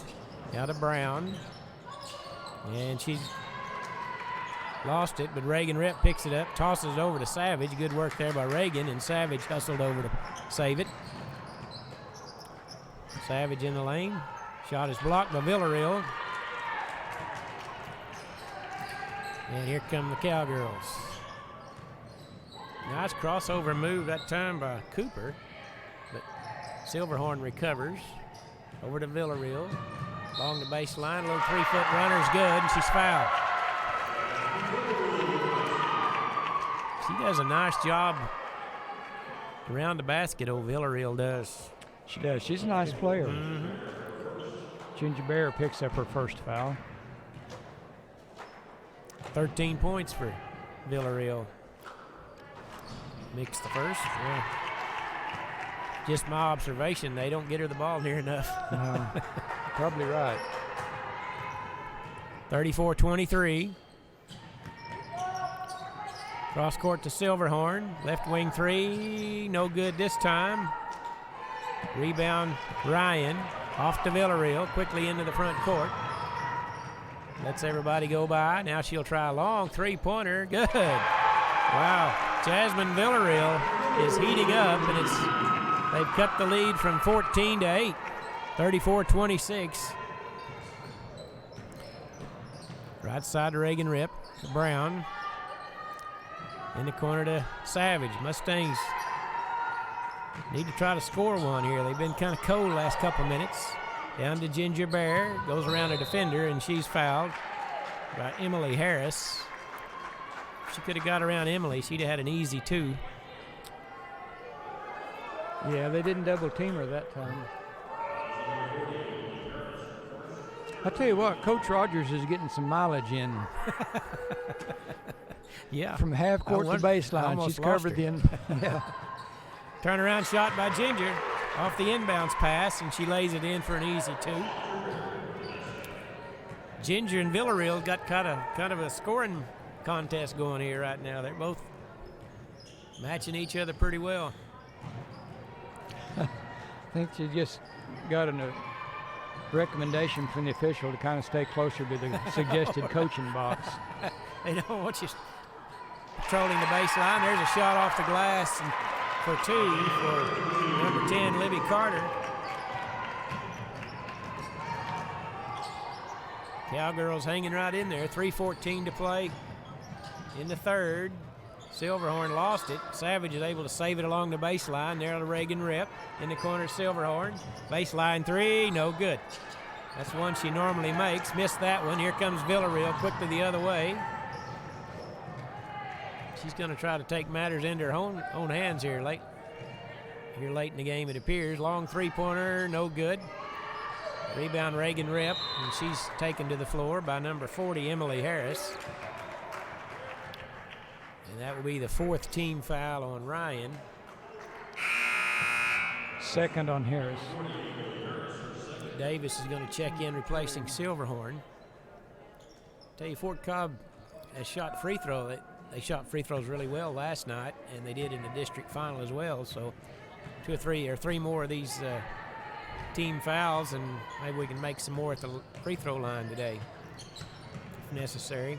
Now to Brown. And she's lost it, but Reagan Rep picks it up, tosses it over to Savage. Good work there by Reagan, and Savage hustled over to save it. Savage in the lane. Shot is blocked by Villarreal. And here come the Cowgirls. Nice crossover move that time by Cooper, but Silverhorn recovers. Over to Villarreal. Along the baseline, a little 3-foot runner's good, and she's fouled. She does a nice job around the basket, old Villarreal does. She does. She's a nice player. Mm-hmm. Ginger Bear picks up her first foul. 13 points for Villarreal. Mixed the first. Yeah. Just my observation, they don't get her the ball near enough. No, probably right. 34-23. Cross court to Silverhorn. Left wing three. No good this time. Rebound Ryan. Off to Villarreal. Quickly into the front court. Lets everybody go by. Now she'll try a long three-pointer. Good. Wow. Jasmine Villarreal is heating up, and they've cut the lead from 14 to 8. 34-26. Right side to Reagan Rip. To Brown. In the corner to Savage. Mustangs need to try to score one here. They've been kind of cold the last couple minutes. Down to Ginger Bear. Goes around a defender, and she's fouled by Emily Harris. If she could have got around Emily, she'd have had an easy 2. Yeah, they didn't double team her that time. I tell you what, Coach Rogers is getting some mileage in. Yeah. From half court to baseline, she's covered the end. Yeah. Turnaround shot by Ginger off the inbounds pass, and she lays it in for an easy 2. Ginger and Villarreal got kind of a scoring contest going here right now. They're both matching each other pretty well. I think she just got a recommendation from the official to kind of stay closer to the suggested coaching box. They don't want you patrolling the baseline. There's a shot off the glass and for 2 for number 10, Libby Carter. Cowgirls hanging right in there. 3:14 to play in the third. Silverhorn lost it. Savage is able to save it along the baseline. There to Reagan Rep. In the corner, Silverhorn. Baseline 3, no good. That's one she normally makes. Missed that one. Here comes Villarreal quickly the other way. She's going to try to take matters into her own hands here late in the game, it appears. Long three-pointer, no good. Rebound Reagan Rep, and she's taken to the floor by number 40, Emily Harris. And that will be the 4th team foul on Ryan. Second on Harris. Davis is going to check in, replacing Silverhorn. Tell you, Fort Cobb has shot free throw. They shot free throws really well last night, and they did in the district final as well. So 2 or 3 or 3 more of these team fouls, and maybe we can make some more at the free throw line today if necessary.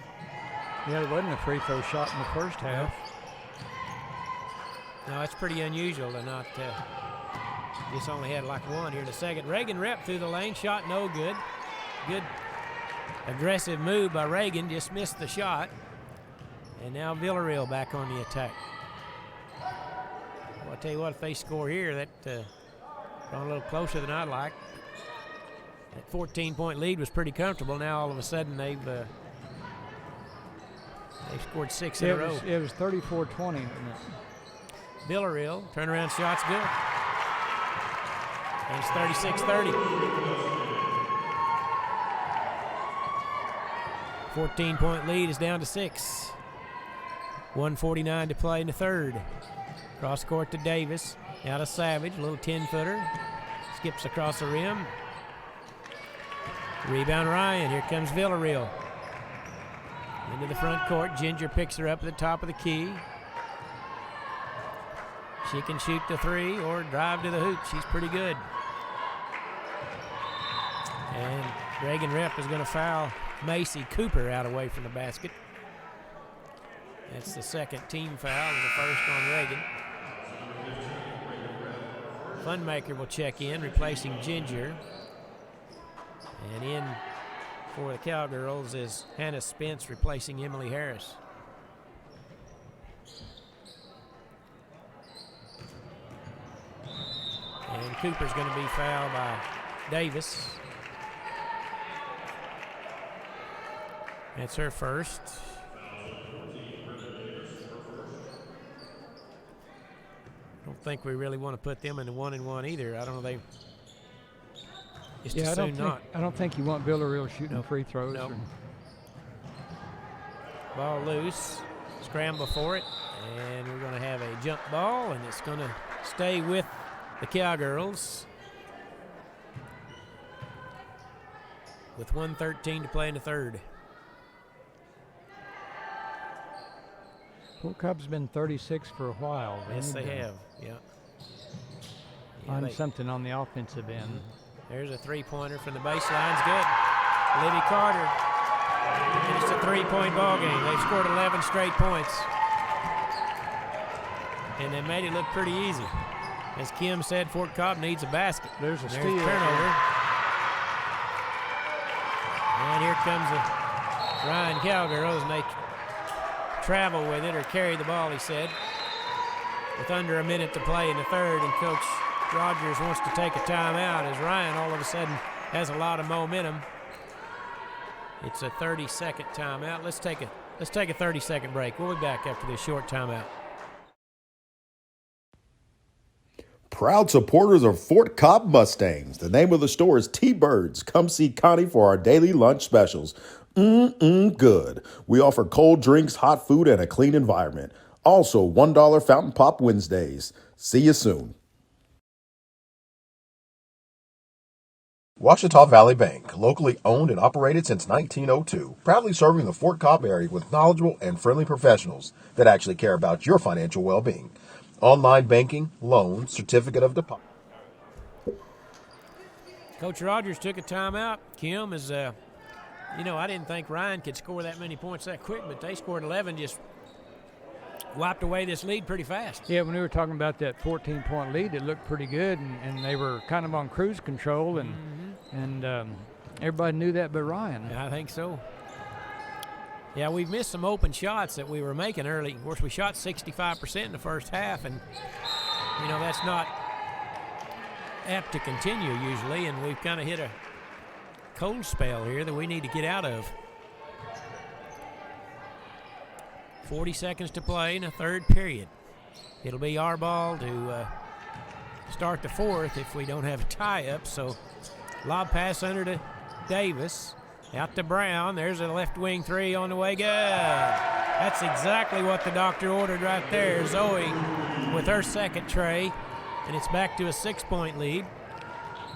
Yeah, there wasn't a free throw shot in the first half. No, it's pretty unusual to not just only had like one here in the second. Reagan Rep through the lane, shot no good. Good aggressive move by Reagan, just missed the shot. And now Villarreal back on the attack. Well, I'll tell you what, if they score here, that gone a little closer than I'd like. That 14-point lead was pretty comfortable. Now all of a sudden they've They've scored 6 in a row. It was 34-20. Villarreal, turnaround shot's good. And it's 36-30. 14-point lead is down to 6. 1:49 to play in the third. Cross court to Davis. Out of Savage, a little 10-footer. Skips across the rim. Rebound Ryan. Here comes Villarreal. Into the front court. Ginger picks her up at the top of the key. She can shoot the three or drive to the hoop. She's pretty good. And Reagan Rep is going to foul Macy Cooper out away from the basket. That's the second team foul and the first on Reagan. Funmaker will check in, replacing Ginger. And in for the Cowgirls is Hannah Spence replacing Emily Harris. And Cooper's going to be fouled by Davis. That's her first. I don't think we really want to put them in the 1-and-1 either. I don't know. I don't think you want Villarreal shooting free throws. Nope. Ball loose. Scramble for it. And we're going to have a jump ball, and it's going to stay with the Cowgirls. With 1:13 to play in the third. Fort Cobb's been 36 for a while. Yes, they have. Yeah. On something on the offensive end. There's a three-pointer from the baseline's good. Libby Carter. And it's a three-point ball game. They've scored 11 straight points. And they made it look pretty easy. As Kim said, Fort Cobb needs a basket. There's a steal. Turnover. And here comes the Ryan Cowgirls, and they travel with it or carry the ball, he said. With under a minute to play in the third, and Coach Rogers wants to take a timeout as Ryan all of a sudden has a lot of momentum. It's a 30-second timeout. Let's take a 30-second break. We'll be back after this short timeout. Proud supporters of Fort Cobb Mustangs. The name of the store is T-Birds. Come see Connie for our daily lunch specials. Good. We offer cold drinks, hot food, and a clean environment. Also, $1 Fountain Pop Wednesdays. See you soon. Ouachita Valley Bank, locally owned and operated since 1902, proudly serving the Fort Cobb area with knowledgeable and friendly professionals that actually care about your financial well-being. Online banking, loans, certificate of deposit. Coach Rogers took a timeout. Kim is, I didn't think Ryan could score that many points that quick, but they scored 11, just wiped away this lead pretty fast. Yeah, when we were talking about that 14-point lead, it looked pretty good, and they were kind of on cruise control, and everybody knew that but Ryan. Yeah, I think so. Yeah, we've missed some open shots that we were making early. Of course, we shot 65% in the first half, and, that's not apt to continue usually, and we've kind of hit a cold spell here that we need to get out of. 40 seconds to play in the third period. It'll be our ball to start the fourth if we don't have a tie-up, so lob pass under to Davis. Out to Brown. There's a left wing three on the way. Good. That's exactly what the doctor ordered right there. Zoe with her second tray, and it's back to a 6-point lead.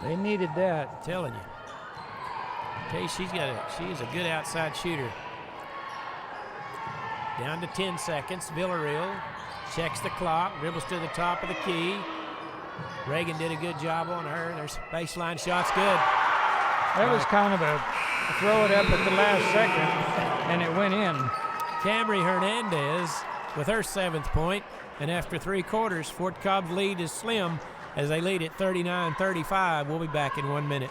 They needed that. I'm telling you. Okay, she is a good outside shooter. Down to 10 seconds. Villarreal checks the clock, dribbles to the top of the key. Reagan did a good job on her. There's baseline shots, good. That was kind of a throw it up at the last second, and it went in. Camry Hernandez with her 7th point, and after 3 quarters, Fort Cobb's lead is slim as they lead at 39-35. We'll be back in 1 minute.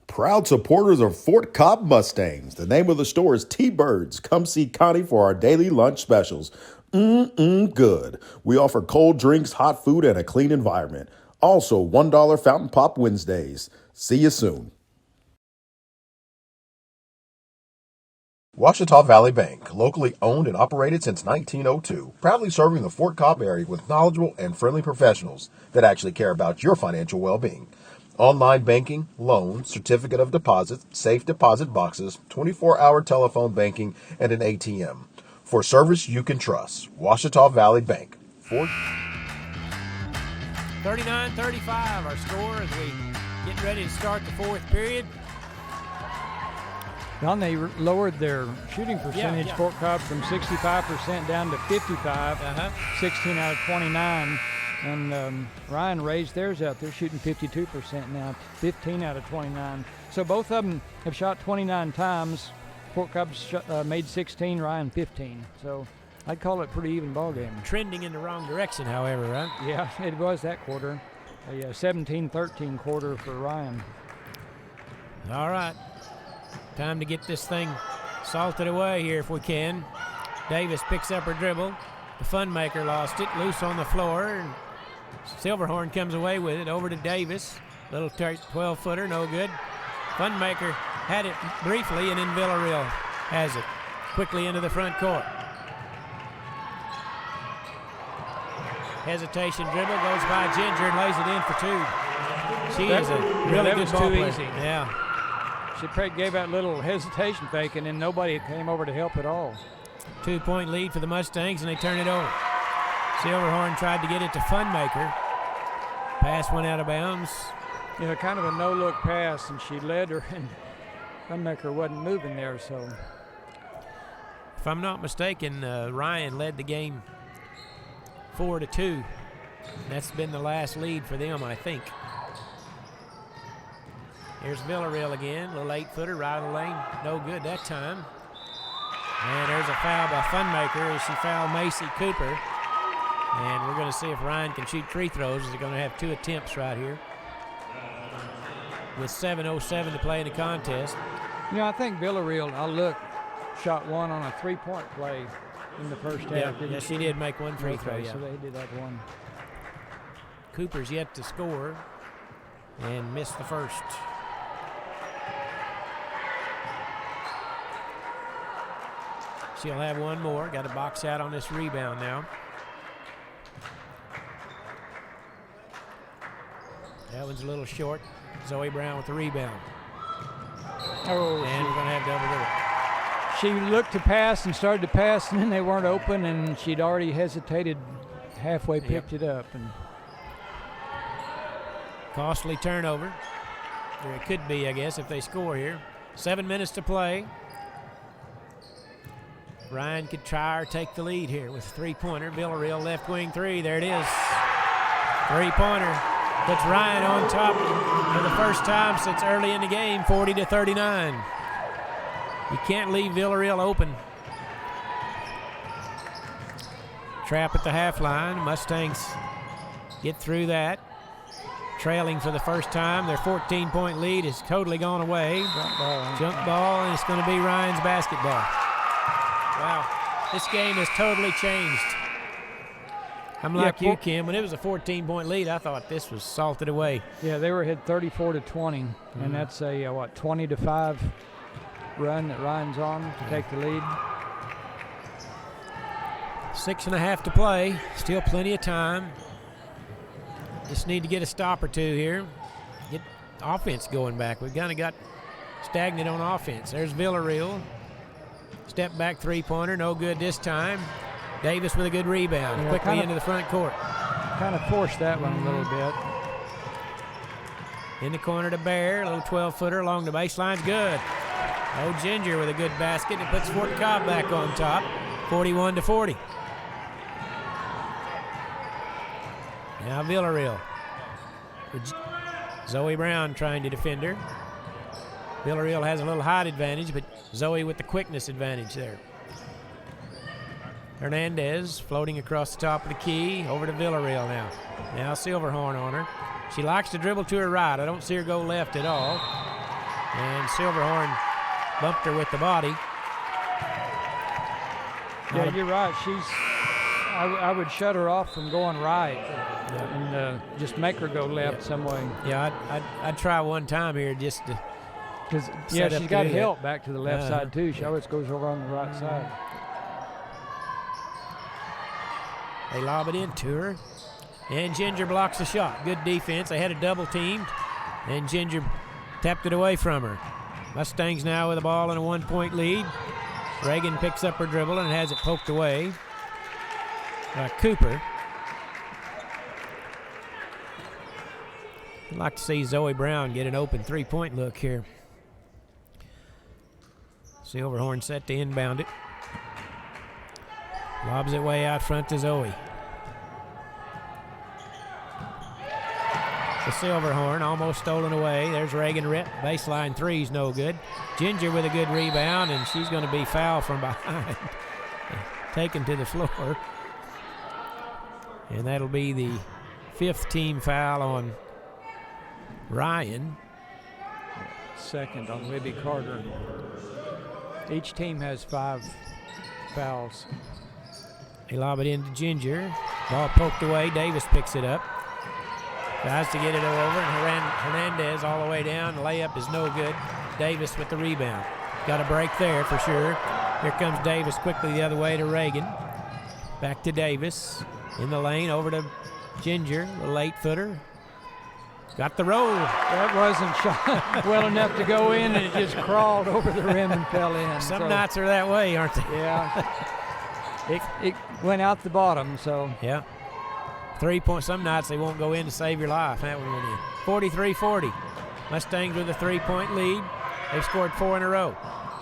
Proud supporters of Fort Cobb Mustangs. The name of the store is T-Birds. Come see Connie for our daily lunch specials. Good. We offer cold drinks, hot food, and a clean environment. Also, $1 Fountain Pop Wednesdays. See you soon. Washita Valley Bank, locally owned and operated since 1902, proudly serving the Fort Cobb area with knowledgeable and friendly professionals that actually care about your financial well-being. Online banking, loans, certificate of deposit, safe deposit boxes, 24-hour telephone banking, and an ATM. For service you can trust, Washita Valley Bank. 39-35 our score as we get ready to start the fourth period. Don, they lowered their shooting percentage, yeah. Fort Cobb, from 65% down to 55, 16 out of 29. And Ryan raised theirs up. They're shooting 52% now, 15 out of 29. So both of them have shot 29 times. Fort Cobb's made 16, Ryan 15. So I'd call it a pretty even ball game. Trending in the wrong direction, however, right? Yeah, it was that quarter. A 17-13 quarter for Ryan. All right. Time to get this thing salted away here if we can. Davis picks up her dribble. The Funmaker lost it, loose on the floor. And Silverhorn comes away with it over to Davis. Little 12-footer, no good. Funmaker had it briefly, and then Villarreal has it quickly into the front court. Hesitation dribble, goes by Ginger and lays it in for two. She is a really good ball player. Easy. Yeah. She gave that little hesitation fake, and then nobody came over to help at all. 2-point lead for the Mustangs, and they turn it over. Silverhorn tried to get it to Funmaker. Pass went out of bounds. You know, kind of a no-look pass, and she led her, and Funmaker wasn't moving there, so. If I'm not mistaken, Ryan led the game 4-2. That's been the last lead for them, I think. Here's Villarreal again, a little 8-footer right of the lane, no good that time. And there's a foul by Funmaker as she fouled Macy Cooper. And we're going to see if Ryan can shoot free throws. They're going to have two attempts right here with 7:07 to play in the contest. You know, I think Villarreal, shot one on a three-point play in the first half. Yeah, she did make one free throw, yeah. So they did that one. Cooper's yet to score and missed the first. She'll have one more. Got to box out on this rebound now. That one's a little short. Zoe Brown with the rebound. Oh, and we're going to have double dribble. She looked to pass and started to pass, and then they weren't open, and she'd already hesitated halfway, picked it up. And costly turnover. Or it could be, I guess, if they score here. 7 minutes to play. Ryan could try or take the lead here with a three-pointer. Villarreal left wing three. There it is. Three-pointer. Puts Ryan on top for the first time since early in the game, 40-39. You can't leave Villarreal open. Trap at the half line. Mustangs get through that. Trailing for the first time. Their 14-point lead has totally gone away. Jump ball, and it's going to be Ryan's basketball. Wow, this game has totally changed. I'm like you, Kim. When it was a 14-point lead, I thought this was salted away. Yeah, they were ahead 34-20, and that's a 20-5 run that Ryan's on to take the lead. 6.5 to play. Still plenty of time. Just need to get a stop or two here. Get offense going back. We've kind of got stagnant on offense. There's Villarreal. Step back three-pointer, no good this time. Davis with a good rebound, quickly into the front court. Kind of forced that one a little bit. In the corner to Bear, a little 12-footer along the baseline's good. Oh, Ginger with a good basket. It puts Fort Cobb back on top, 41-40. Now Villarreal. Zoe Brown trying to defend her. Villarreal has a little height advantage, but Zoe with the quickness advantage there. Hernandez floating across the top of the key, over to Villarreal now. Now Silverhorn on her. She likes to dribble to her right. I don't see her go left at all. And Silverhorn bumped her with the body. Yeah, you're right. I would shut her off from going right and just make her go left some way. Yeah, I'd try one time here just to Yeah, set up she's to got do that. help back to the left Uh-huh. side, too. She always goes over on the right side. They lob it into her. And Ginger blocks the shot. Good defense. They had a double teamed. And Ginger tapped it away from her. Mustangs now with the ball and a 1-point lead. Reagan picks up her dribble and has it poked away by Cooper. I'd like to see Zoe Brown get an open three-point look here. Silverhorn set to inbound it. Lobs it way out front to Zoe. The Silverhorn almost stolen away. There's Reagan Rip. Baseline three's no good. Ginger with a good rebound, and she's going to be fouled from behind. Taken to the floor. And that'll be the 5th team foul on Ryan. Second on Libby Carter. Each team has 5 fouls. They lob it into Ginger. Ball poked away. Davis picks it up. Tries to get it over, and Hernandez all the way down. The layup is no good. Davis with the rebound. Got a break there for sure. Here comes Davis quickly the other way to Reagan. Back to Davis. In the lane, over to Ginger. A late footer. Got the roll. That wasn't shot well enough to go in, and it just crawled over the rim and fell in. Some nights are that way, aren't they? Yeah. it went out the bottom, so. Yeah. 3-point. Some nights they won't go in to save your life. That one went in. 43-40. Mustangs with a 3-point lead. They've scored 4 in a row.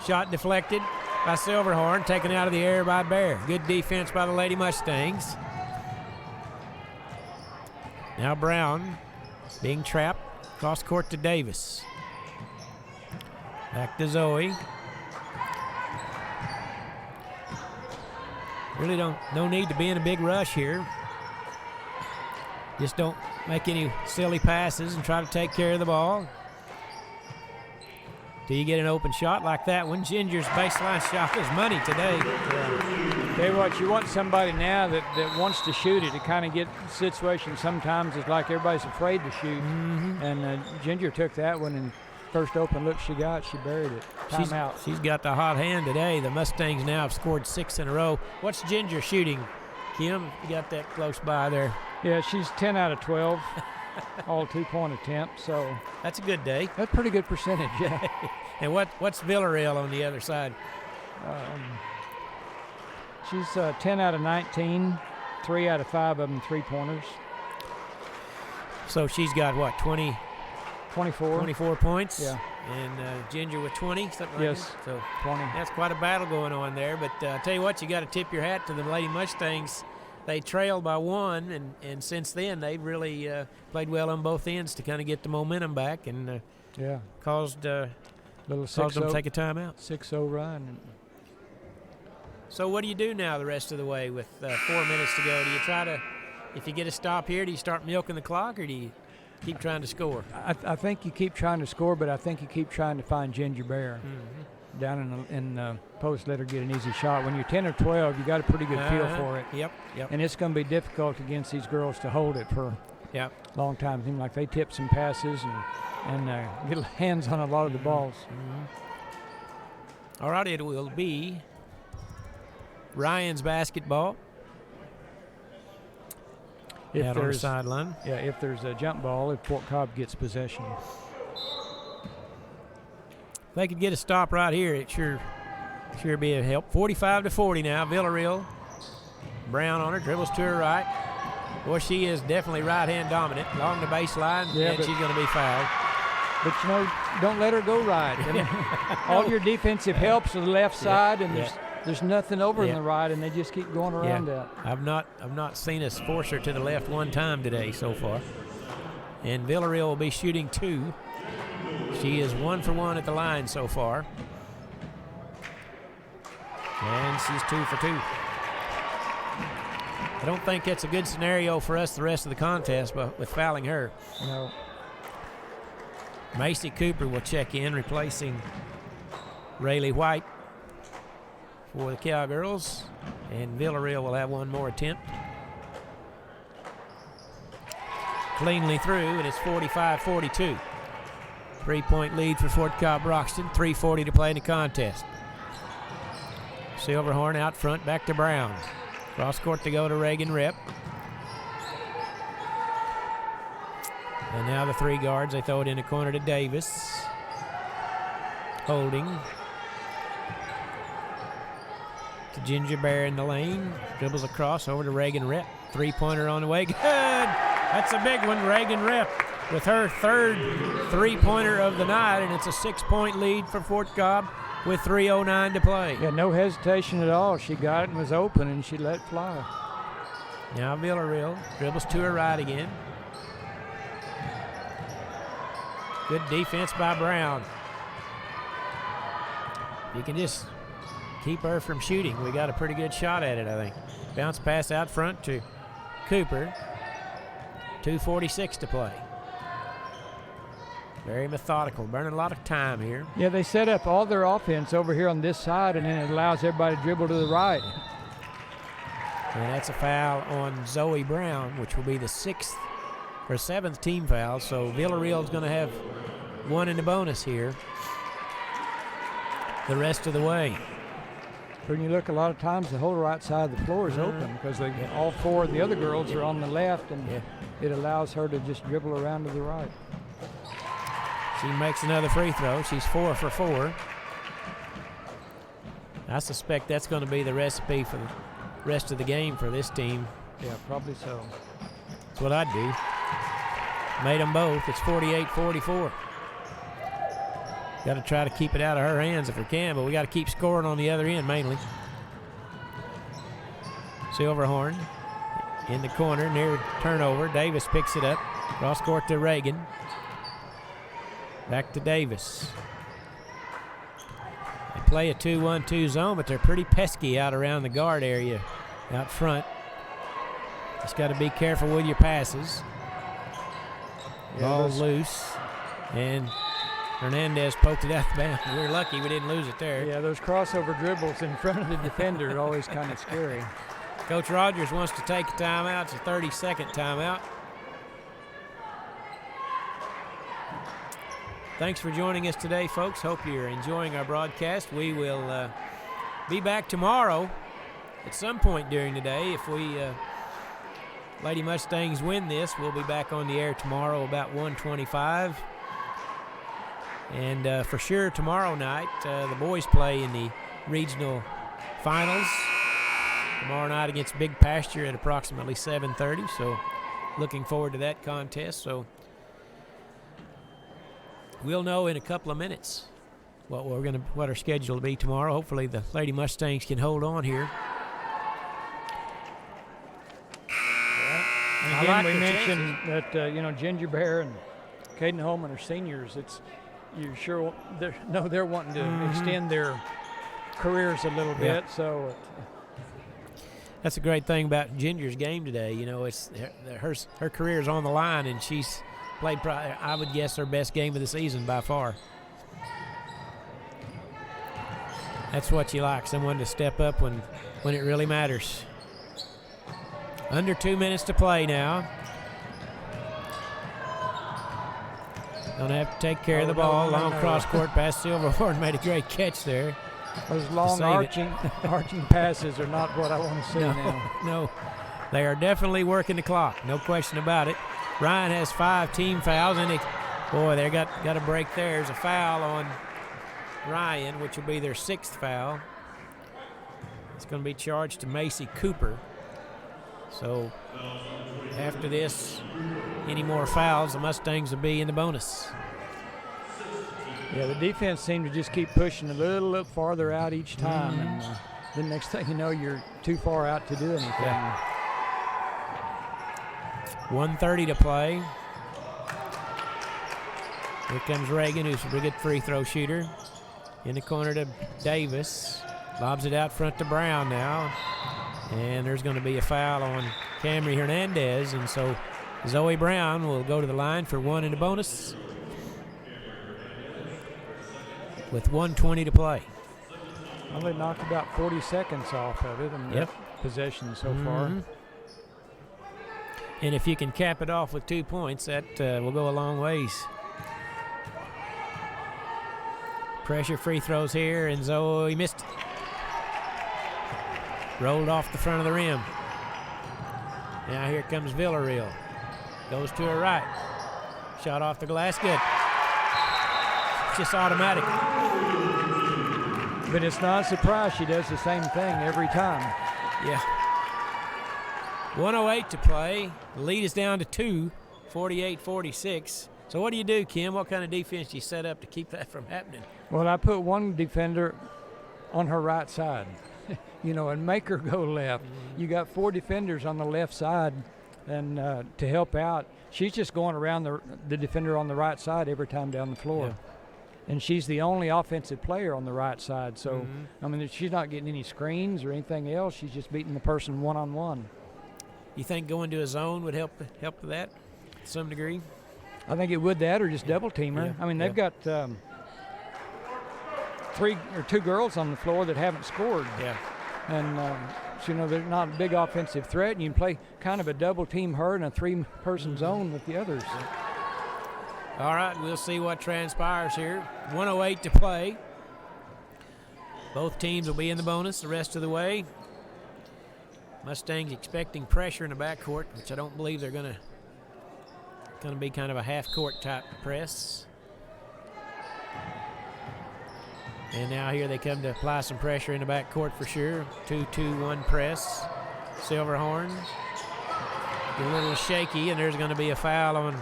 Shot deflected by Silverhorn, taken out of the air by Bear. Good defense by the Lady Mustangs. Now Brown being trapped. Cross court to Davis. Back to Zoe. Really no need to be in a big rush here. Just don't make any silly passes and try to take care of the ball. Till you get an open shot like that one. Ginger's baseline shot is money today. Tell you what, you want somebody now that wants to shoot it. To kind of get situations sometimes it's like everybody's afraid to shoot. Mm-hmm. And Ginger took that one, and first open look she got, she buried it. Timeout. She's got the hot hand today. The Mustangs now have scored 6 in a row. What's Ginger shooting? Kim, you got that close by there. Yeah, she's 10 out of 12, all 2-point attempts. So that's a good day. That's pretty good percentage, yeah. And what's Villarreal on the other side? She's 10 out of 19, 3 out of 5 of them 3-pointers. So she's got what, 24 points? Yeah. And Ginger with 20, something like Yes, that? So 20. That's quite a battle going on there. But I tell you what, you got to tip your hat to the Lady Mustangs. They trailed by 1, and since then they've really played well on both ends to kind of get the momentum back and caused them to take a timeout. 6-0 run. So what do you do now the rest of the way with 4 minutes to go? Do you try to, if you get a stop here, do you start milking the clock, or do you keep trying to score? I think you keep trying to score, but I think you keep trying to find Ginger Bear. Mm-hmm. Down in the post, let her get an easy shot. When you're 10 or 12, you got a pretty good feel for it. Yep. And it's going to be difficult against these girls to hold it for a long time. Seems like they tip some passes and get hands on a lot of the balls. All right, it will be Ryan's basketball. Out on the sideline. Yeah, if there's a jump ball, if Fort Cobb gets possession. If they could get a stop right here, it sure be a help. 45-40 now. Villarreal. Brown on her, dribbles to her right. Boy, she is definitely right-hand dominant. Along the baseline, and she's going to be fouled. But, don't let her go right. I mean, all your defensive helps to the left side, and there's nothing over in the right, and they just keep going around that. I've not seen us force her to the left one time today so far. And Villarreal will be shooting 2. She is 1 for 1 at the line so far. And she's 2 for 2. I don't think that's a good scenario for us the rest of the contest, but with fouling her. No. Macy Cooper will check in, replacing Rayleigh White for the Cowgirls. And Villarreal will have one more attempt. Cleanly through, and it's 45-42. 3-point lead for Fort Cobb Broxton. 3:40 to play in the contest. Silverhorn out front, back to Brown. Cross court to go to Reagan Rip. And now the three guards, they throw it in the corner to Davis. Holding. To Ginger Bear in the lane. Dribbles across over to Reagan Rip. Three-pointer on the way. Good! That's a big one, Reagan Rip, with her third three-pointer of the night, and it's a 6-point lead for Fort Cobb with 3:09 to play. Yeah, no hesitation at all. She got it and was open, and she let it fly. Now Villarreal dribbles to her right again. Good defense by Brown. You can just keep her from shooting. We got a pretty good shot at it, I think. Bounce pass out front to Cooper. 2:46 to play. Very methodical, burning a lot of time here. Yeah, they set up all their offense over here on this side, and then it allows everybody to dribble to the right. And that's a foul on Zoe Brown, which will be the seventh team foul. So Villarreal is going to have one in the bonus here the rest of the way. When you look, a lot of times the whole right side of the floor is open because all four of the other girls are on the left, and it allows her to just dribble around to the right. She makes another free throw. She's 4 for 4. I suspect that's going to be the recipe for the rest of the game for this team. Yeah, probably so. That's what I'd do. Made them both. It's 48-44. Got to try to keep it out of her hands if we can, but we got to keep scoring on the other end mainly. Silverhorn in the corner near turnover. Davis picks it up. Cross court to Reagan. Back to Davis. They play a 2-1-2 zone, but they're pretty pesky out around the guard area out front. Just got to be careful with your passes. Ball loose, and Hernandez poked it out the bounds. We're lucky we didn't lose it there. Yeah, those crossover dribbles in front of the defender are always kind of scary. Coach Rogers wants to take a timeout. It's a 30-second timeout. Thanks for joining us today, folks. Hope you're enjoying our broadcast. We will be back tomorrow at some point during the day. If we Lady Mustangs win this, we'll be back on the air tomorrow about 1:25. And for sure tomorrow night, the boys play in the regional finals. Tomorrow night against Big Pasture at approximately 7:30. So looking forward to that contest. So we'll know in a couple of minutes what our schedule will be tomorrow. Hopefully the Lady Mustangs can hold on here. And again, we mentioned that Ginger Bear and Caden Holman are seniors. They're wanting to extend their careers a little bit. So that's a great thing about Ginger's game today. You know, it's her career is on the line, and she's played, I would guess, her best game of the season by far. That's what you like, someone to step up when it really matters. Under 2 minutes to play now. Don't have to take care of the ball. Long cross-court pass. Silverhorn made a great catch there. Those long arching passes are not what I want to see now. No, they are definitely working the clock. No question about it. Ryan has 5 team fouls, and they got a break there. There's a foul on Ryan, which will be their 6th foul. It's going to be charged to Macy Cooper. So after this, any more fouls, the Mustangs will be in the bonus. Yeah, the defense seemed to just keep pushing a little farther out each time, and the next thing you know, you're too far out to do anything. Yeah. 1:30 to play. Here comes Reagan, who's a pretty good free throw shooter. In the corner to Davis. Lobs it out front to Brown now. And there's going to be a foul on Camry Hernandez, and so Zoe Brown will go to the line for 1 in the bonus with 1:20 to play. Well, they knocked about 40 seconds off of it in that possession so far. And if you can cap it off with 2 points, that will go a long ways. Pressure free throws here, and Zoe missed it. Rolled off the front of the rim. Now here comes Villarreal. Goes to her right. Shot off the glass, good. It's just automatic. But it's not a surprise she does the same thing every time. Yeah. 1:08 to play. The lead is down to 2, 48-46. So what do you do, Kim? What kind of defense do you set up to keep that from happening? Well, I put one defender on her right side, and make her go left. Mm-hmm. You got 4 defenders on the left side, and to help out, she's just going around the defender on the right side every time down the floor. Yeah. And she's the only offensive player on the right side. So, she's not getting any screens or anything else. She's just beating the person one-on-one. You think going to a zone would help with that to some degree? I think it would that or just double team her. Yeah. They've got 2 girls on the floor that haven't scored. Yeah. And, they're not a big offensive threat. And you can play kind of a double team her in a 3-person zone with the others. All right, we'll see what transpires here. 1:08 to play. Both teams will be in the bonus the rest of the way. Mustangs expecting pressure in the backcourt, which I don't believe they're going to be kind of a half-court type press. And now here they come to apply some pressure in the backcourt for sure. 2-2-1 press. Silverhorn. A little shaky, and there's going to be a foul on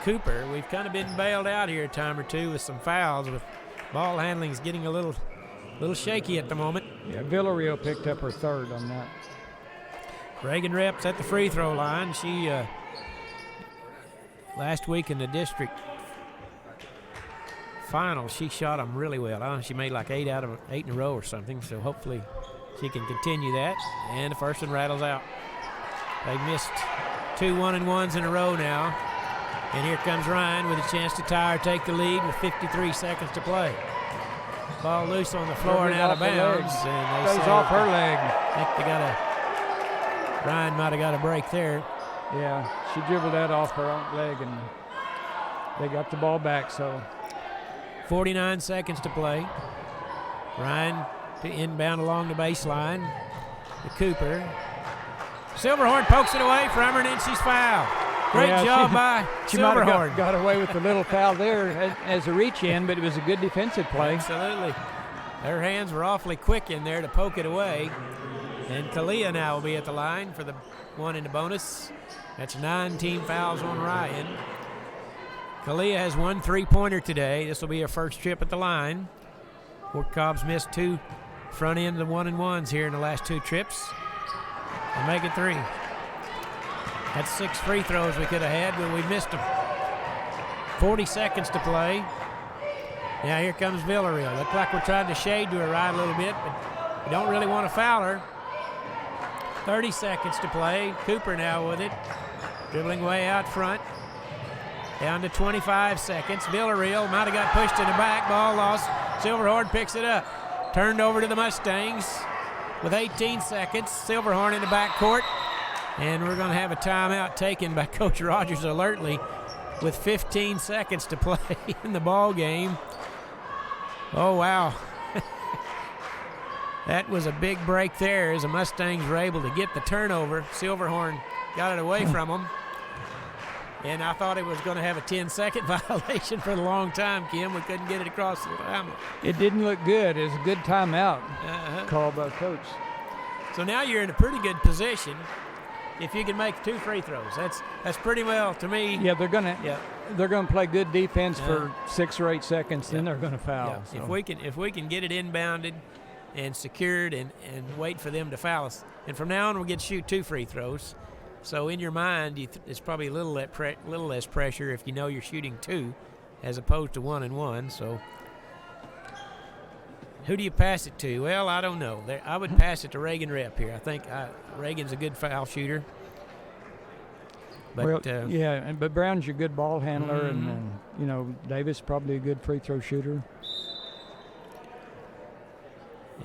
Cooper. We've kind of been bailed out here a time or two with some fouls. With ball handling is getting a little shaky at the moment. Yeah, Villarreal picked up her 3rd on that. Reagan Rep's at the free throw line. She last week in the district final, she shot them really well. She made like 8 out of 8 in a row or something. So hopefully she can continue that. And the first one rattles out. They missed 2 1-and-1s in a row now. And here comes Ryan with a chance to tie or take the lead with 53 seconds to play. Ball loose on the floor and out of bounds. And they goes off her leg. I think Ryan might have got a break there. Yeah, she dribbled that off her own leg, and they got the ball back. So 49 seconds to play. Ryan to inbound along the baseline to Cooper. Silverhorn pokes it away from her, and then she's fouled. Great job by she might Silverhorn. have got away with the little foul there as a reach-in, but it was a good defensive play. Absolutely. Her hands were awfully quick in there to poke it away. And Kalia now will be at the line for the one in the bonus. That's 9 team fouls on Ryan. Kalia has 1 3-pointer today. This will be her first trip at the line. Fort Cobb's missed 2 front end of 1-and-1s here in the last 2 trips. And make it 3. That's 6 free throws we could have had, but we missed them. 40 seconds to play. Now here comes Villarreal. Looks like we're trying to shade to her right a little bit, but we don't really want to foul her. 30 seconds to play. Cooper now with it. Dribbling way out front. Down to 25 seconds. Villarreal might have got pushed in the back. Ball lost. Silverhorn picks it up. Turned over to the Mustangs with 18 seconds. Silverhorn in the backcourt. And we're going to have a timeout taken by Coach Rogers alertly with 15 seconds to play in the ball game. Oh, wow. That was a big break there as the Mustangs were able to get the turnover. Silverhorn got it away from them. And I thought it was going to have a 10-second violation for a long time, Kim. We couldn't get it across the line. It didn't look good. It was a good timeout called by Coach. So now you're in a pretty good position if you can make 2 free throws. That's pretty well, to me. Yeah, they're gonna play good defense for 6 or 8 seconds, then they're gonna foul. Yeah. So. If we can get it inbounded and secured and wait for them to foul us, and from now on we'll get to shoot 2 free throws. So in your mind, it's probably a little less pressure if you know you're shooting 2 as opposed to 1-and-1. So who do you pass it to? Well, I don't know. I would pass it to Reagan Rep here. I think Reagan's a good foul shooter. But, but Brown's your good ball handler, and Davis probably a good free throw shooter.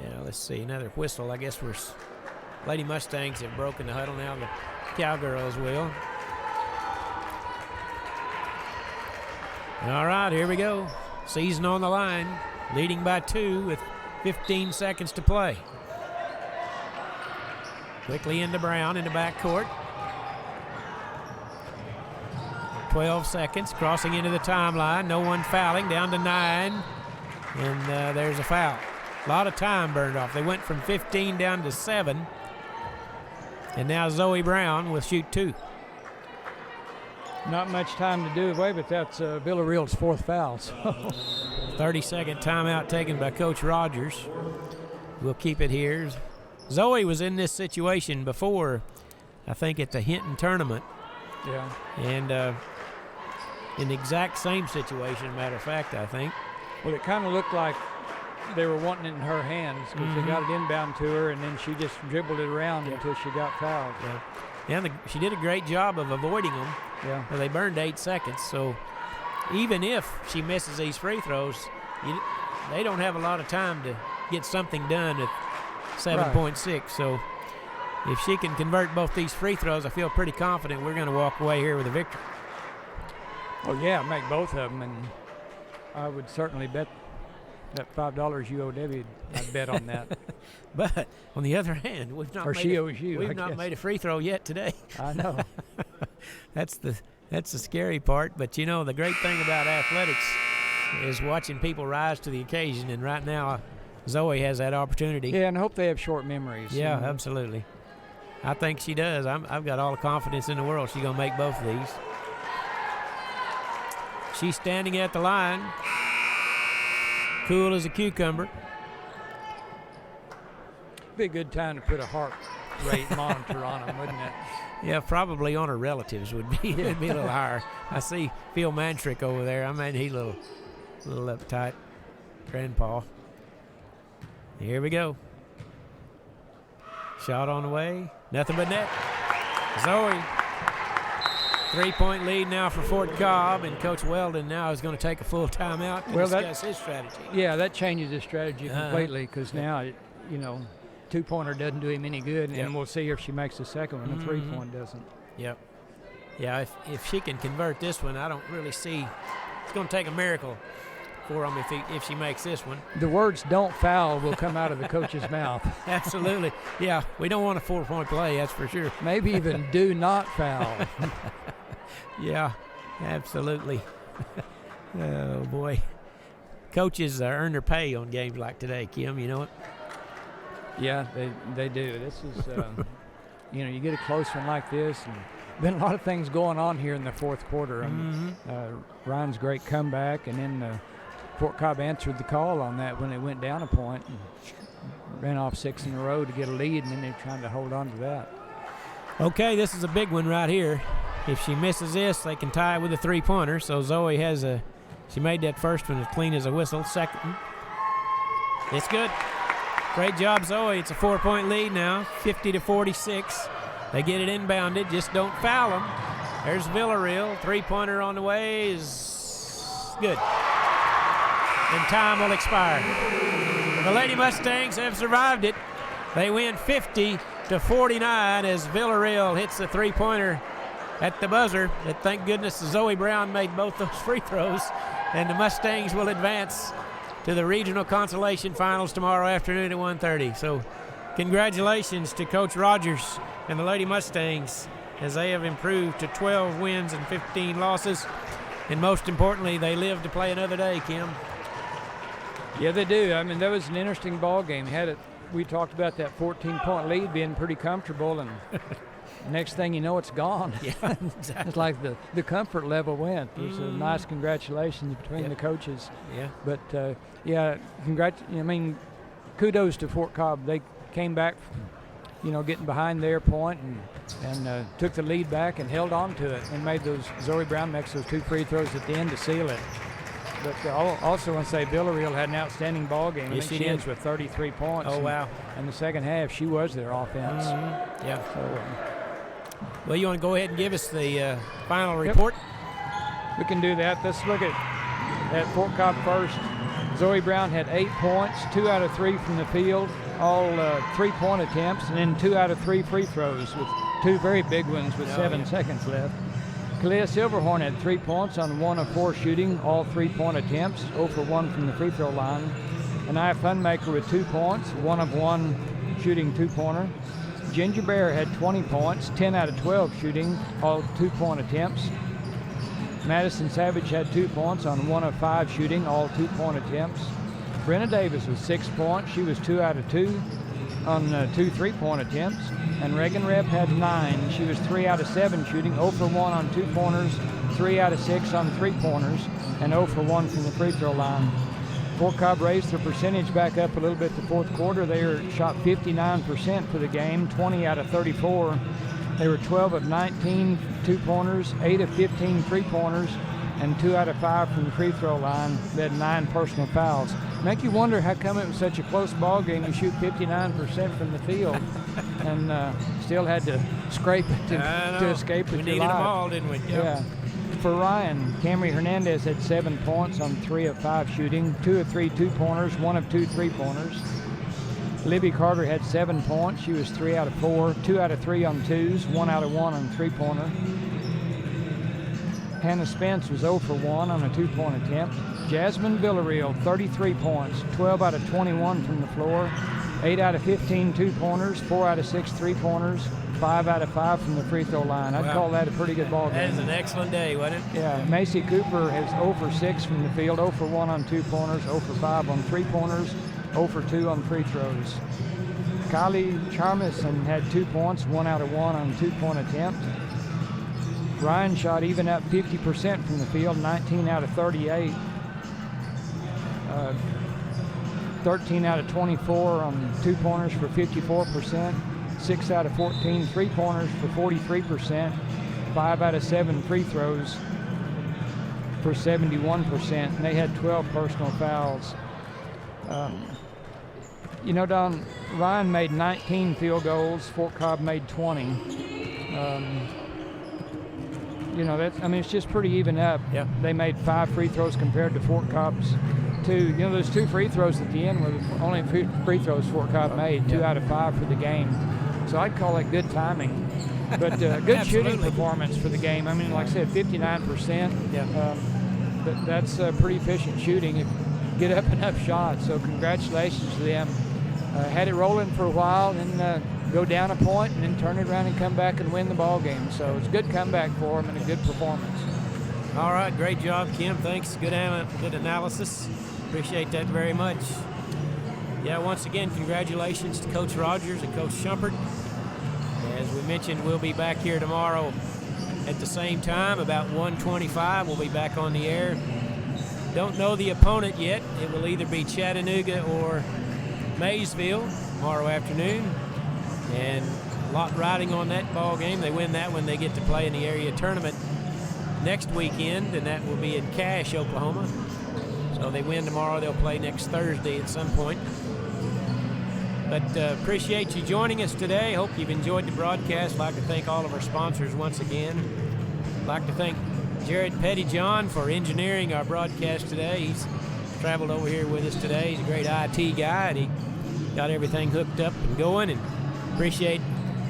Yeah, let's see. Another whistle. I guess Lady Mustangs have broken the huddle now. The Cowgirls will. All right, here we go. Season on the line. leading by 2 with 15 seconds to play. Quickly into Brown in the backcourt. 12 seconds, crossing into the timeline. No one fouling, down to 9. And there's a foul. A lot of time burned off. They went from 15 down to 7. And now Zoe Brown will shoot 2. Not much time to do away, but that's Villarreal's 4th foul. So. 30-second timeout taken by Coach Rogers. We'll keep it here. Zoe was in this situation before, I think, at the Hinton tournament. Yeah. And in the exact same situation, matter of fact, I think. Well, it kind of looked like they were wanting it in her hands because they got it inbound to her, and then she just dribbled it around until she got fouled. Yeah. And she did a great job of avoiding them. Yeah. Well, they burned 8 seconds, so even if she misses these free throws, they don't have a lot of time to get something done at 7.6. Right. So if she can convert both these free throws, I feel pretty confident we're going to walk away here with a victory. Oh, yeah, make both of them, and I would certainly bet that $5 UOW, I'd bet on that. But on the other hand, we've not made a free throw yet today. I know. That's the scary part. But you know, the great thing about athletics is watching people rise to the occasion. And right now, Zoe has that opportunity. Yeah, and I hope they have short memories. Yeah, absolutely. I think she does. I've got all the confidence in the world she's gonna make both of these. She's standing at the line, cool as a cucumber. Be a good time to put a heart rate monitor on them, wouldn't it? Yeah, probably on her relatives would be a little higher. I see Phil Mantrick over there. I mean, he's a little uptight, grandpa. Here we go. Shot on the way. Nothing but net. Zoe. 3-point lead now for Fort Cobb, and Coach Weldon now is going to take a full timeout and discuss his strategy. Yeah, that changes his strategy completely because now, you know, two-pointer doesn't do him any good, and we'll see if she makes the second one. The three-point doesn't. Yep. Yeah, if she can convert this one, I don't really see. It's going to take a miracle for him if she makes this one. The words "don't foul" will come out of the coach's mouth. Absolutely. Yeah, we don't want a 4-point play, that's for sure. Maybe even "do not foul." Yeah, absolutely. Oh, boy. Coaches earn their pay on games like today, Kim, you know it? Yeah, they do. This is, you know, you get a close one like this, and been a lot of things going on here in the fourth quarter. Ryan's great comeback, and then Fort Cobb answered the call on that when they went down a point and ran off 6 in a row to get a lead, and then they're trying to hold on to that. Okay, this is a big one right here. If she misses this, they can tie it with a three-pointer. So Zoe she made that first one as clean as a whistle. Second one, it's good. Great job, Zoe. It's a 4-point lead now, 50-46. They get it inbounded, just don't foul them. There's Villarreal. Three-pointer on the way is good. And time will expire. The Lady Mustangs have survived it. They win 50-49 as Villarreal hits the three-pointer at the buzzer. But thank goodness Zoe Brown made both those free throws, and the Mustangs will advance to the regional consolation finals tomorrow afternoon at 1:30. So congratulations to Coach Rogers and the Lady Mustangs as they have improved to 12 wins and 15 losses. And most importantly, they live to play another day, Kim. Yeah, they do. I mean, that was an interesting ball game. We talked about that 14-point lead being pretty comfortable, and next thing you know, it's gone. Yeah, exactly. It's like the comfort level went. It was a nice congratulations between the coaches. Yeah. But, I mean, kudos to Fort Cobb. They came back, getting behind their point and took the lead back and held on to it and made Zoe Brown makes those 2 free throws at the end to seal it. But I also want to say Villarreal had an outstanding ball game. Yes, she ends with 33 points. Oh, wow. In the second half, she was their offense. Yeah. So, well, you want to go ahead and give us the final report? Yep. We can do that. Let's look at Fort Cobb first. Zoe Brown had 8 points, 2 out of 3 from the field, all 3-point attempts, and then 2 out of 3 free throws with 2 very big ones with 7 seconds left. Kalia Silverhorn had 3 points on 1 of 4 shooting, all 3-point attempts, 0 for 1 from the free throw line. Anaya Funmaker with 2 points, 1 of 1 shooting 2-pointer. Ginger Bear had 20 points, 10 out of 12 shooting, all 2-point attempts. Madison Savage had 2 points on 1 of 5 shooting, all 2-point attempts. Brenna Davis with 6 points. She was 2 out of 2 on 2 3-point attempts. And Reagan Rep had 9. She was 3 out of 7 shooting, 0 for 1 on 2-pointers, 3 out of 6 on 3-pointers, and 0 for 1 from the free throw line. Fort Cobb raised their percentage back up a little bit the fourth quarter. They were shot 59% for the game, 20 out of 34. They were 12 of 19 2-pointers, 8 of 15 3-pointers, and 2 out of 5 from the free throw line. They had 9 personal fouls. Make you wonder how come it was such a close ball game. You shoot 59% from the field, and still had to scrape it to escape with your life. We needed them all, didn't we? Yep. Yeah. For Ryan, Camry Hernandez had 7 points on 3 of 5 shooting, 2 of 3 2-pointers, 1 of 2 3-pointers. Libby Carter had 7 points. She was 3 out of 4, 2 out of 3 on 2s, 1 out of 1 on 3-pointer. Hannah Spence was 0 for 1 on a 2-point attempt. Jasmine Villarreal, 33 points, 12 out of 21 from the floor, 8 out of 15 2-pointers, 4 out of 6 3-pointers, 5 out of 5 from the free throw line. I'd call that a pretty good ball game. That is an excellent day, wasn't it? Yeah, Macy Cooper has 0 for 6 from the field, 0 for 1 on 2-pointers, 0 for 5 on 3-pointers, 0 for 2 on free throws. Kylie Charmison had 2 points, 1 out of 1 on 2-point attempt. Ryan shot even up 50% from the field, 19 out of 38. 13 out of 24 on 2-pointers for 54%. 6 out of 14 3-pointers for 43%. 5 out of 7 free throws for 71%. And they had 12 personal fouls. You know, Don, Ryan made 19 field goals. Fort Cobb made 20. You know, it's just pretty even up. Yep. They made 5 free throws compared to Fort Cobb's 2. You know, those 2 free throws at the end were the only free throws Fort Cobb made, 2 out of 5 for the game. So I'd call it good timing. But good shooting performance for the game. I mean, like I said, 59%. Yeah. But that's pretty efficient shooting if you get up enough shots. So congratulations to them. Had it rolling for a while, then go down a point, and then turn it around and come back and win the ball game. So it's a good comeback for them and a good performance. All right, great job, Kim. Thanks. Good analysis. Appreciate that very much. Yeah, once again, congratulations to Coach Rogers and Coach Shumpert. As we mentioned, we'll be back here tomorrow at the same time, about 1:25. We'll be back on the air. Don't know the opponent yet. It will either be Chattanooga or Maysville tomorrow afternoon. And a lot riding on that ball game. They win that one, they get to play in the area tournament next weekend, and that will be in Cache, Oklahoma. So they win tomorrow, they'll play next Thursday at some point. But appreciate you joining us today. Hope you've enjoyed the broadcast. I'd like to thank all of our sponsors once again. I'd like to thank Jared Pettyjohn for engineering our broadcast today. He's traveled over here with us today. He's a great IT guy, and he got everything hooked up and going, and appreciate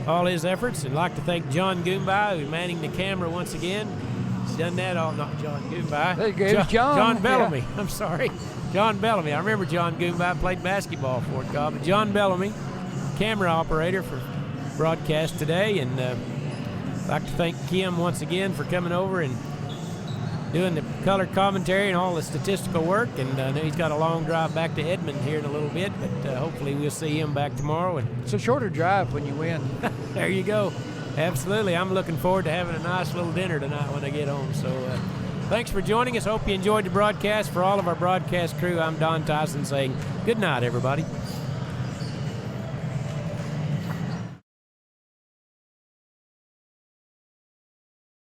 all his efforts. And I'd like to thank John Goomba, who's manning the camera once again. He's done that all, not John Goomba. John Bellamy. Yeah. I'm sorry. John Bellamy. I remember John Goomba played basketball for Fort Cobb. John Bellamy, camera operator for broadcast today. And I'd like to thank Kim once again for coming over and doing the color commentary and all the statistical work. And I know he's got a long drive back to Edmond here in a little bit, but hopefully we'll see him back tomorrow. And it's a shorter drive when you win. There you go. Absolutely. I'm looking forward to having a nice little dinner tonight when I get home. So thanks for joining us. Hope you enjoyed the broadcast. For all of our broadcast crew, I'm Don Tyson saying good night, everybody.